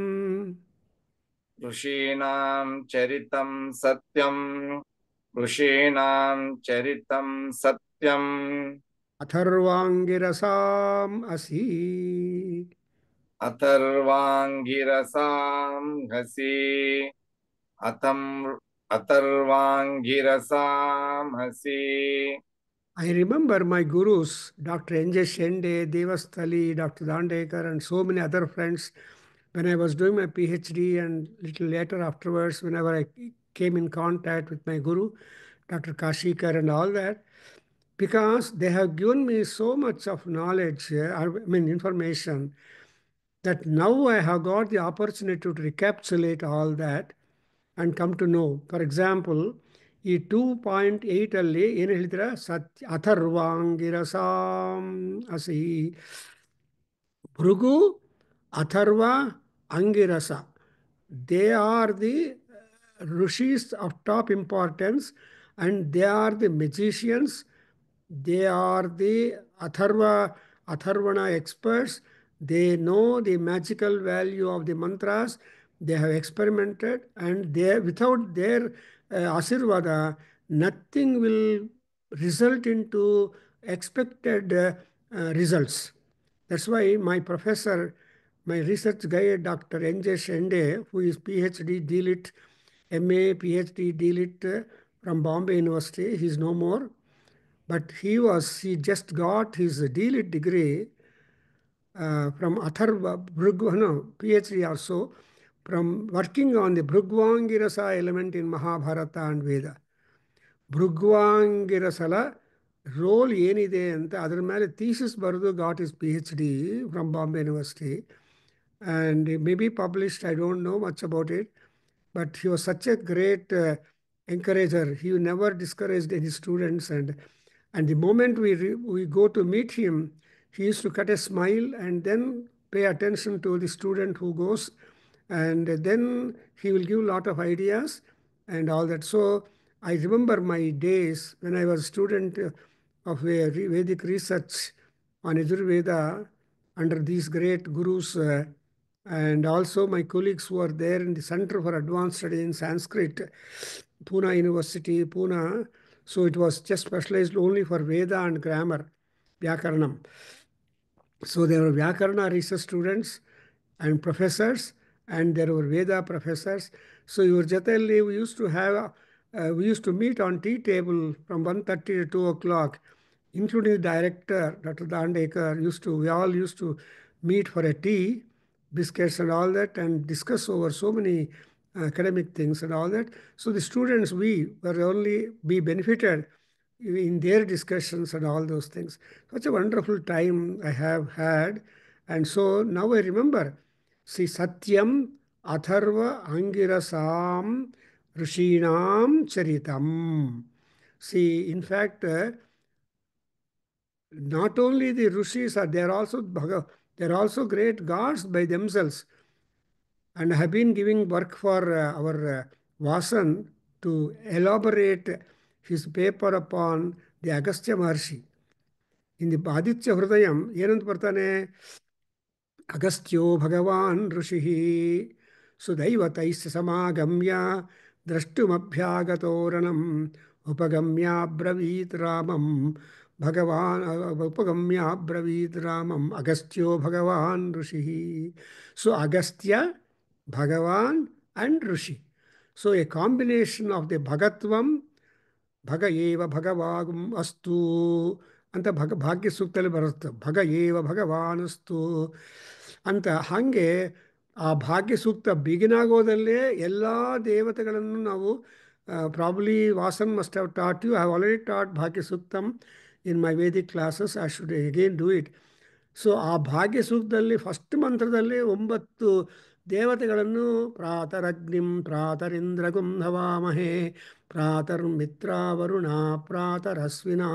ऋषीणां चरितं सत्यं ऋषीणां चरितं सत्यम् अथर्वाङ्गिरसाम् असि अथर्वाङ्गिरसां हसि अथर्वाङ्गिरसां हसि I remember my gurus, Dr. N.J. Shende, Devasthali, Dr. Dandekar, and so many other friends. When I was doing my PhD and little later afterwards, whenever I came in contact with my guru, Dr. Kashikar and all that, because they have given me so much of knowledge, information, that now I have got the opportunity to recapitulate all that and come to know. For example, ಈ 2.8 ಅಲ್ಲಿ ಏನು ಹೇಳಿದ್ರ ಅಥರ್ವಾಂಗಿರಸಾಂ ಅಸಿ Bhrigu Atharva Angirasa, they are the ಋಷೀಸ್ of top importance and they are the magicians. They are the Atharvana experts. They know the magical value of the mantras. They have experimented, and without their asirvada, nothing will result into expected results. That's why my professor, my research guide, Dr. N.J. Shende, who is PhD DLit, MA, PhD DLit from Bombay University, he's no more. But he just got his DLit degree from Atharva, PhD also, from working on the Bhrugvangirasa element in Mahabharata and Veda. Bhrugvangirasala role ಏನಿದೆ ಅಂತ ಅದರ ಮೇಲೆ thesis ಬರೆದು got is PhD from Bombay University. And it may be published, I don't know much about it. But he was such a great encourager. He never discouraged any students. And the moment we go to meet him, he used to cut a smile and then pay attention to the student who goes. And then he will give a lot of ideas and all that. So I remember my days when I was a student of Vedic research on Yajurveda under these great gurus. And also my colleagues who are there in the Center for Advanced Study in Sanskrit, Pune University, Pune. So it was just specialized only for Veda and grammar, Vyakaranam. So there were Vyakarana research students and professors, and there were Veda professors. So your Jatali, we used to meet on tea table from 1:30 to 2 o'clock, including the director, Dr. Dandekar, we all used to meet for a tea, biscuits and all that, and discuss over so many academic things and all that. So the students, we were only be benefited in their discussions and all those things. Such a wonderful time I have had. And so now I remember, see, Satyam Atharva Angirasam Rishinam Charitam. See, in fact, not only the rishis are they're also great gods by themselves, and have been giving work for our Vasan to elaborate his paper upon the Agastya Maharshi. In the Aditya Hridayam, ಏನಂತ ಬರ್ತಾನೆ? ಅಗಸ್ತ್ಯೋ ಭಗವಾನ್ ಋಷಿಃ ಸುದೈವತೈಸ್ಯ ಸಮಾಗಮ್ಯ ದ್ರಷ್ಟುಮಭ್ಯಾಗತೋರಣಂ ಉಪಗಮ್ಯಾಬ್ರವೀತ್ ರಾಮಂ ಭಗವಾನ್ ಉಪಗಮ್ಯಾಬ್ರವೀತ್ ರಾಮಂ ಅಗಸ್ತ್ಯೋ ಭಗವಾನ್ ಋಷಿಃ. So Agastya, Bhagavan and Rishi. So a combination of the Bhagatvam, ಭಗ ಏವ ಭಗವಾಗಂ ಅಸ್ತು ಅಂತ ಭಾಗ್ಯ ಸೂಕ್ತದಲ್ಲಿ ಬರುತ್ತೆ. ಭಗ ಏವ ಭಗವಾನಸ್ತು ಅಂತ. ಹಾಗೆ ಆ ಭಾಗ್ಯ ಸೂಕ್ತ ಬಿಗಿನಾಗೋದಲ್ಲೇ ಎಲ್ಲ ದೇವತೆಗಳನ್ನು ನಾವು probably Vasan must have taught you. I have already taught Bhagya Suktam in my Vedic classes. I should again do it. So ಆ ಭಾಗ್ಯ ಸೂಕ್ತದಲ್ಲಿ ಫಸ್ಟ್ ಮಂತ್ರದಲ್ಲಿ 9 ದೇವತೆಗಳನ್ನು ಪ್ರಾತರಗ್ನಿಂ ಪ್ರಾತರಿಂದ್ರಗುಂ ಹವಾಮಹೇ ಪ್ರಾತರ್ಮಿತ್ರಾವರುಣ ಪ್ರಾತರಸ್ವಿನಾ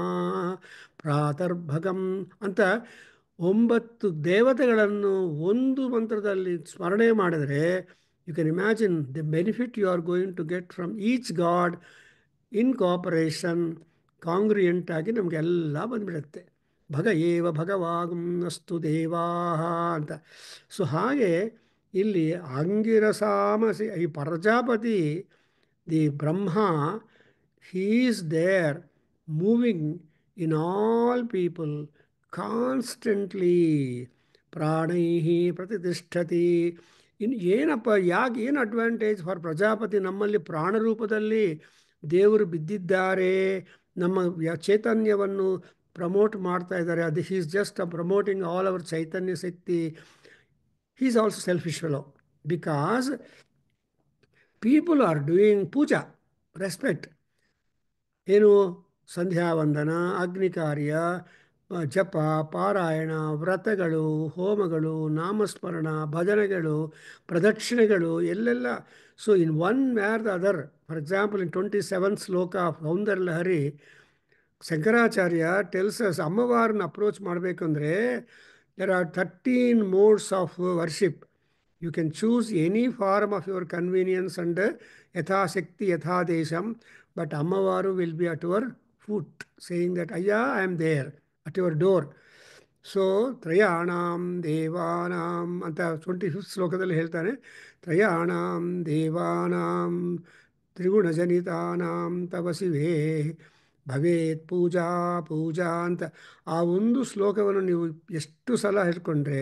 ಪ್ರಾತರ್ಭಗಂ ಅಂತ 9 ದೇವತೆಗಳನ್ನು ಒಂದು ಮಂತ್ರದಲ್ಲಿ ಸ್ಮರಣೆ ಮಾಡಿದರೆ you can imagine the benefit you are going to get from each god in cooperation. Congruent ಆಗಿ ನಮಗೆಲ್ಲ ಬಂದ್ಬಿಡುತ್ತೆ. ಭಗ ಏವ ಭಗವಾಗಂ ಅಸ್ತು ದೇವಾ ಅಂತ. ಸೊ ಹಾಗೆ ಇಲ್ಲಿ ಅಂಗಿರಸಾಮಸಿ, ಈ Prajapati, the Brahma, he is there moving in all people constantly. ಪ್ರಾಣೈಹಿ ಪ್ರತಿಷ್ಠತಿ. ಏನಪ್ಪ, ಏನು ಅಡ್ವಾಂಟೇಜ್ ಫಾರ್ ಪ್ರಜಾಪತಿ? ನಮ್ಮಲ್ಲಿ ಪ್ರಾಣ ರೂಪದಲ್ಲಿ ದೇವರು ಬಿದ್ದಿದ್ದಾರೆ, ನಮ್ಮ ಚೈತನ್ಯವನ್ನು ಪ್ರಮೋಟ್ ಮಾಡ್ತಾ ಇದ್ದಾರೆ. ಅದು he's just promoting all our ಚೈತನ್ಯ ಶಕ್ತಿ. he is also selfish fellow, because people are doing puja, respect. ಏನು ಸಂಧ್ಯಾವಂದನ, ಅಗ್ನಿ ಕಾರ್ಯ, ಜಪ, ಪಾರಾಯಣ, ವ್ರತಗಳು, ಹೋಮಗಳು, ನಾಮಸ್ಮರಣ, ಭಜನೆಗಳು, ಪ್ರದಕ್ಷಿಣೆಗಳು ಎಲ್ಲೆಲ್ಲ. So in one where the other, for example in 27th ಶ್ಲೋಕ of Saundarya Lahari, Shankaracharya tells us ಅಮ್ಮವಾರನ್ನ ಅಪ್ರೋಚ್ ಮಾಡಬೇಕಂದ್ರೆ there are 13 modes of worship. You can choose any form of your convenience and yatha shakti yatha desham, but Ammavaru will be at your foot saying that Ayya, I am there at your door. So ತ್ರಯಾಣಾಂ ದೇವಾನಾಂ ಅಂತ 25th ಶ್ಲೋಕದಲ್ಲಿ ಹೇಳ್ತಾನೆ. ತ್ರಯಾಣಾಂ ದೇವಾನಾಂ ತ್ರಿಗುಣಜನಿತಾನಾಂ ತವ ಶಿವೇ ಭವೇತ್ ಪೂಜಾ ಪೂಜಾ ಅಂತ. ಆ ಒಂದು ಶ್ಲೋಕವನ್ನು ನೀವು ಎಷ್ಟು ಸಲ ಹೇಳ್ಕೊಂಡ್ರೆ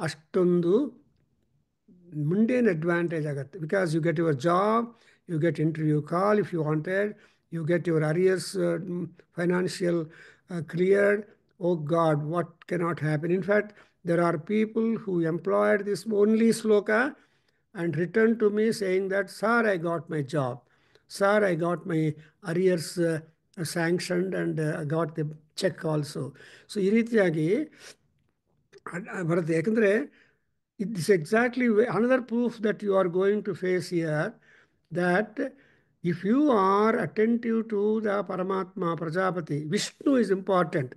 ಅಷ್ಟೊಂದು ಮುಂಡೇನ್ ಅಡ್ವಾಂಟೇಜ್ ಆಗುತ್ತೆ. Because you get your job, you get interview call if you wanted, you get your arrears financial cleared. Oh God, what cannot happen? In fact there are people who employed this only sloka and returned to me saying that, sir, I got my job, sir, I got my arrears sanctioned and got the check also. So ಈ ರೀತಿಯಾಗಿ ಬರುತ್ತೆ. ಯಾಕಂದರೆ it is exactly another proof that you are going to face here, that If you are attentive to the Paramatma, Prajapati, Vishnu is important.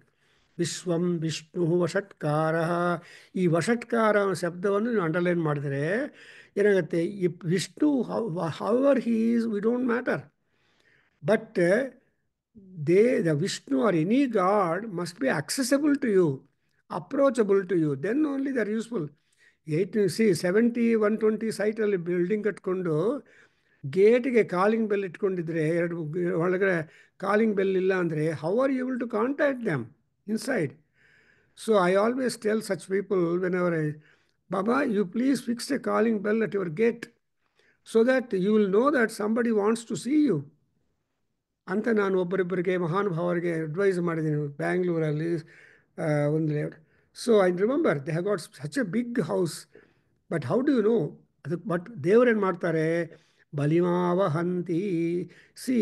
ವಿಶ್ವಂ ವಿಷ್ಣು ವಷಟ್ಕಾರ. ಈ ವಷಟ್ಕಾರ ಶಬ್ದವನ್ನು ನೀವು underline ಮಾಡಿದ್ರೆ ಏನಾಗುತ್ತೆ, ಈ Vishnu however he is we don't matter, but the Vishnu R any god must be accessible to you, approachable to you, then only they are useful. 70-120 ಸೈಟಲ್ಲಿ building ಕಟ್ಕೊಂಡು ಗೇಟಿಗೆ calling bell ಇಟ್ಕೊಂಡಿದ್ರೆ, ಎರಡು ಒಳಗಡೆ ಕಾಲಿಂಗ್ ಬೆಲ್ ಇಲ್ಲ ಅಂದರೆ how are you able to contact them inside? So I always tell such people whenever Baba, you please fix a calling bell at your gate so that you will know that somebody wants to see you. ಅಂತ ನಾನು ಒಬ್ಬರಿಬ್ಬರಿಗೆ ಮಹಾನುಭಾವರಿಗೆ advice ಮಾಡಿದ್ದೀನಿ ಬ್ಯಾಂಗ್ಳೂರಲ್ಲಿ ಒಂದು layout. So I remember they have got such a big house, but how do you know ಅದಕ್ಕೆ? But ದೇವರೇನು ಮಾಡ್ತಾರೆ, ಬಲಿಮಾವಹಂತಿ. C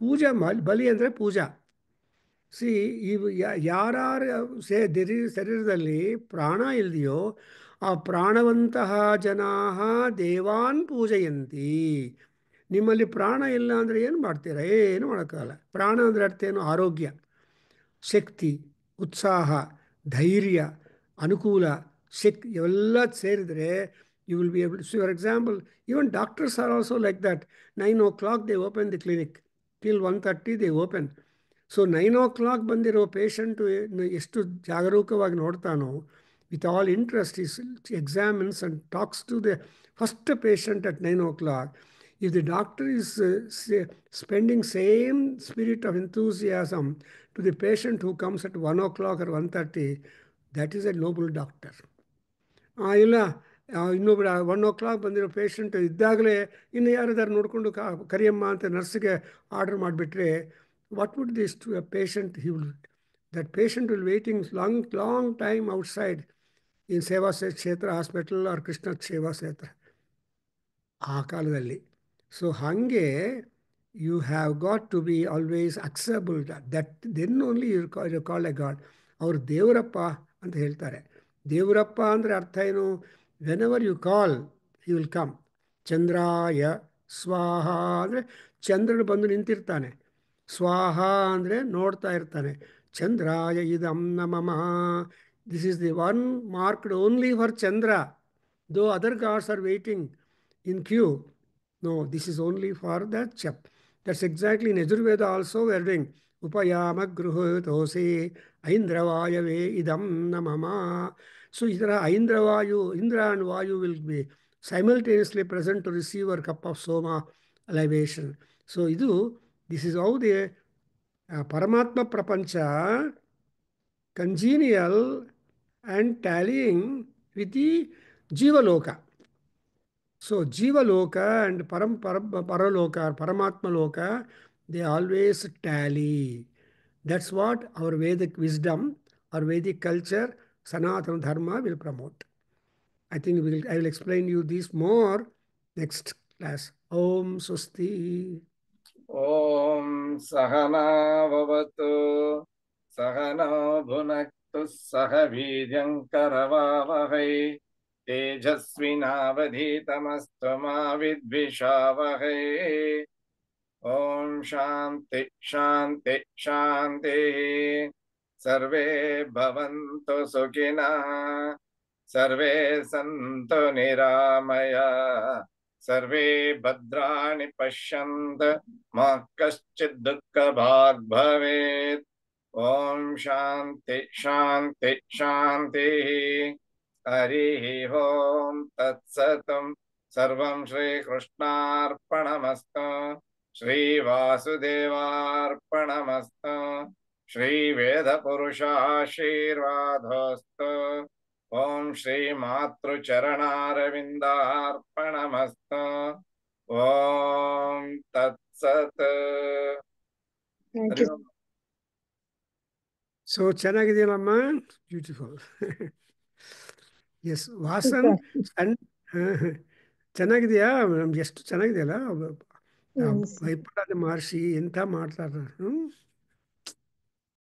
ಪೂಜಾ, ಬಲಿ ಅಂದರೆ ಪೂಜಾ. ಸಿ ಯಾರ ಶರೀರದಲ್ಲಿ ಪ್ರಾಣ ಇಲ್ದೆಯೋ ಆ ಪ್ರಾಣವಂತಹ ಜನಾ ದೇವಾನ್ ಪೂಜೆಯಂತಿ. ನಿಮ್ಮಲ್ಲಿ ಪ್ರಾಣ ಇಲ್ಲ ಅಂದರೆ ಏನು ಮಾಡ್ತೀರಾ? ಏನು ಮಾಡೋಕ್ಕಾಗಲ್ಲ. ಪ್ರಾಣ ಅಂದರೆ ಅರ್ಥ ಏನು? ಆರೋಗ್ಯ, ಶಕ್ತಿ, ಉತ್ಸಾಹ, ಧೈರ್ಯ, ಅನುಕೂಲ, ಶಕ್ತಿ ಇವೆಲ್ಲ ಸೇರಿದರೆ you will be able. For example, even doctors are also like that. 9 o'clock they open the clinic, till 1:30 they open. So 9 o'clock ಬಂದಿರೋ ಪೇಷಂಟು ಎಷ್ಟು ಜಾಗರೂಕವಾಗಿ ನೋಡ್ತಾನೋ, with all interest is examines and talks to the first patient at 9 o'clock. If the doctor is spending same spirit of enthusiasm to the patient who comes at 1 o'clock or 1:30, that is a noble doctor. ಇಲ್ಲ ಇನ್ನೊಬ್ಬರು 1 o'clock ಬಂದಿರೋ patient ಇದ್ದಾಗಲೇ ಇನ್ನು ಯಾರಿದಾರು ನೋಡಿಕೊಂಡು ಕರಿಯಮ್ಮ ಅಂತ ನರ್ಸ್ಗೆ order ಮಾಡಿಬಿಟ್ರೆ, what would this to a patient? That patient will waiting long time outside in Seva Kshetra Hospital or Krishna Seva Kshetra ಆ ಕಾಲದಲ್ಲಿ. ಸೊ ಹಾಗೆ you have got to be always accessible. That then only you call a god. ಅವರು ದೇವರಪ್ಪ ಅಂತ ಹೇಳ್ತಾರೆ. ದೇವರಪ್ಪ ಅಂದರೆ ಅರ್ಥ ಏನು? Whenever you call he will come. ಚಂದ್ರಾಯ ಸ್ವಾಹ ಅಂದರೆ ಚಂದ್ರನು ಬಂದು ನಿಂತಿರ್ತಾನೆ. ಸ್ವಾಹ ಅಂದರೆ ನೋಡ್ತಾ ಇರ್ತಾನೆ. ಚಂದ್ರಾಯ ಇದಂ ನಮಃ. This is the one marked only for Chandra. Though other gods are waiting in queue. No, this is only for that chap. That's exactly in Yajurveda also we are doing. Upayama gruhotosi Aindravayave idam namama. So Aindravayu, Indra and Vayu will be simultaneously present to receive a cup of soma libation. So this is how the Paramatma Prapancha congenial and tallying with the Jivaloka. So Jiva Loka and Paraloka or Paramatma Loka, they always tally. That's what our Vedic wisdom, our Vedic culture, Sanatana Dharma will promote. I think I will explain you this more next class. Om Swasti. Om Sahana Vavatu Sahana Bhunaktu Sahaviryam Karavavahai Tejasvinavadhitamastu ma vidvishavahai. Om Shanti Shanti Shanti. Sarve bhavantu sukhina, sarve santu niramaya, sarve bhadrani pashyantu ma kaschid dukkha bhag bhavet. Om Shanti Shanti Shanti. Harihi Om Tat Satam. Sarvam Shri Krishnarpanamastu. Shri Vasudevarpanamastu. Shri Veda Purusha Shirvadhostu. Om Shri Matru Charanaravindarpanamastu. Om Tat Sat. Thank you. So ಚೆನ್ನಾಗಿದೆಯಲ್ಲಮ್ಮ? Beautiful. Yes Vasan ಚೆನ್ನಾಗಿದೆಯಾ? ನಮ್ಗೆ ಎಷ್ಟು ಚೆನ್ನಾಗಿದೆಯಲ್ಲ. Yes. ಭಯಪಡಾದ ಮಹರ್ಷಿ ಎಂಥ ಮಾಡ್ತಾರೆ.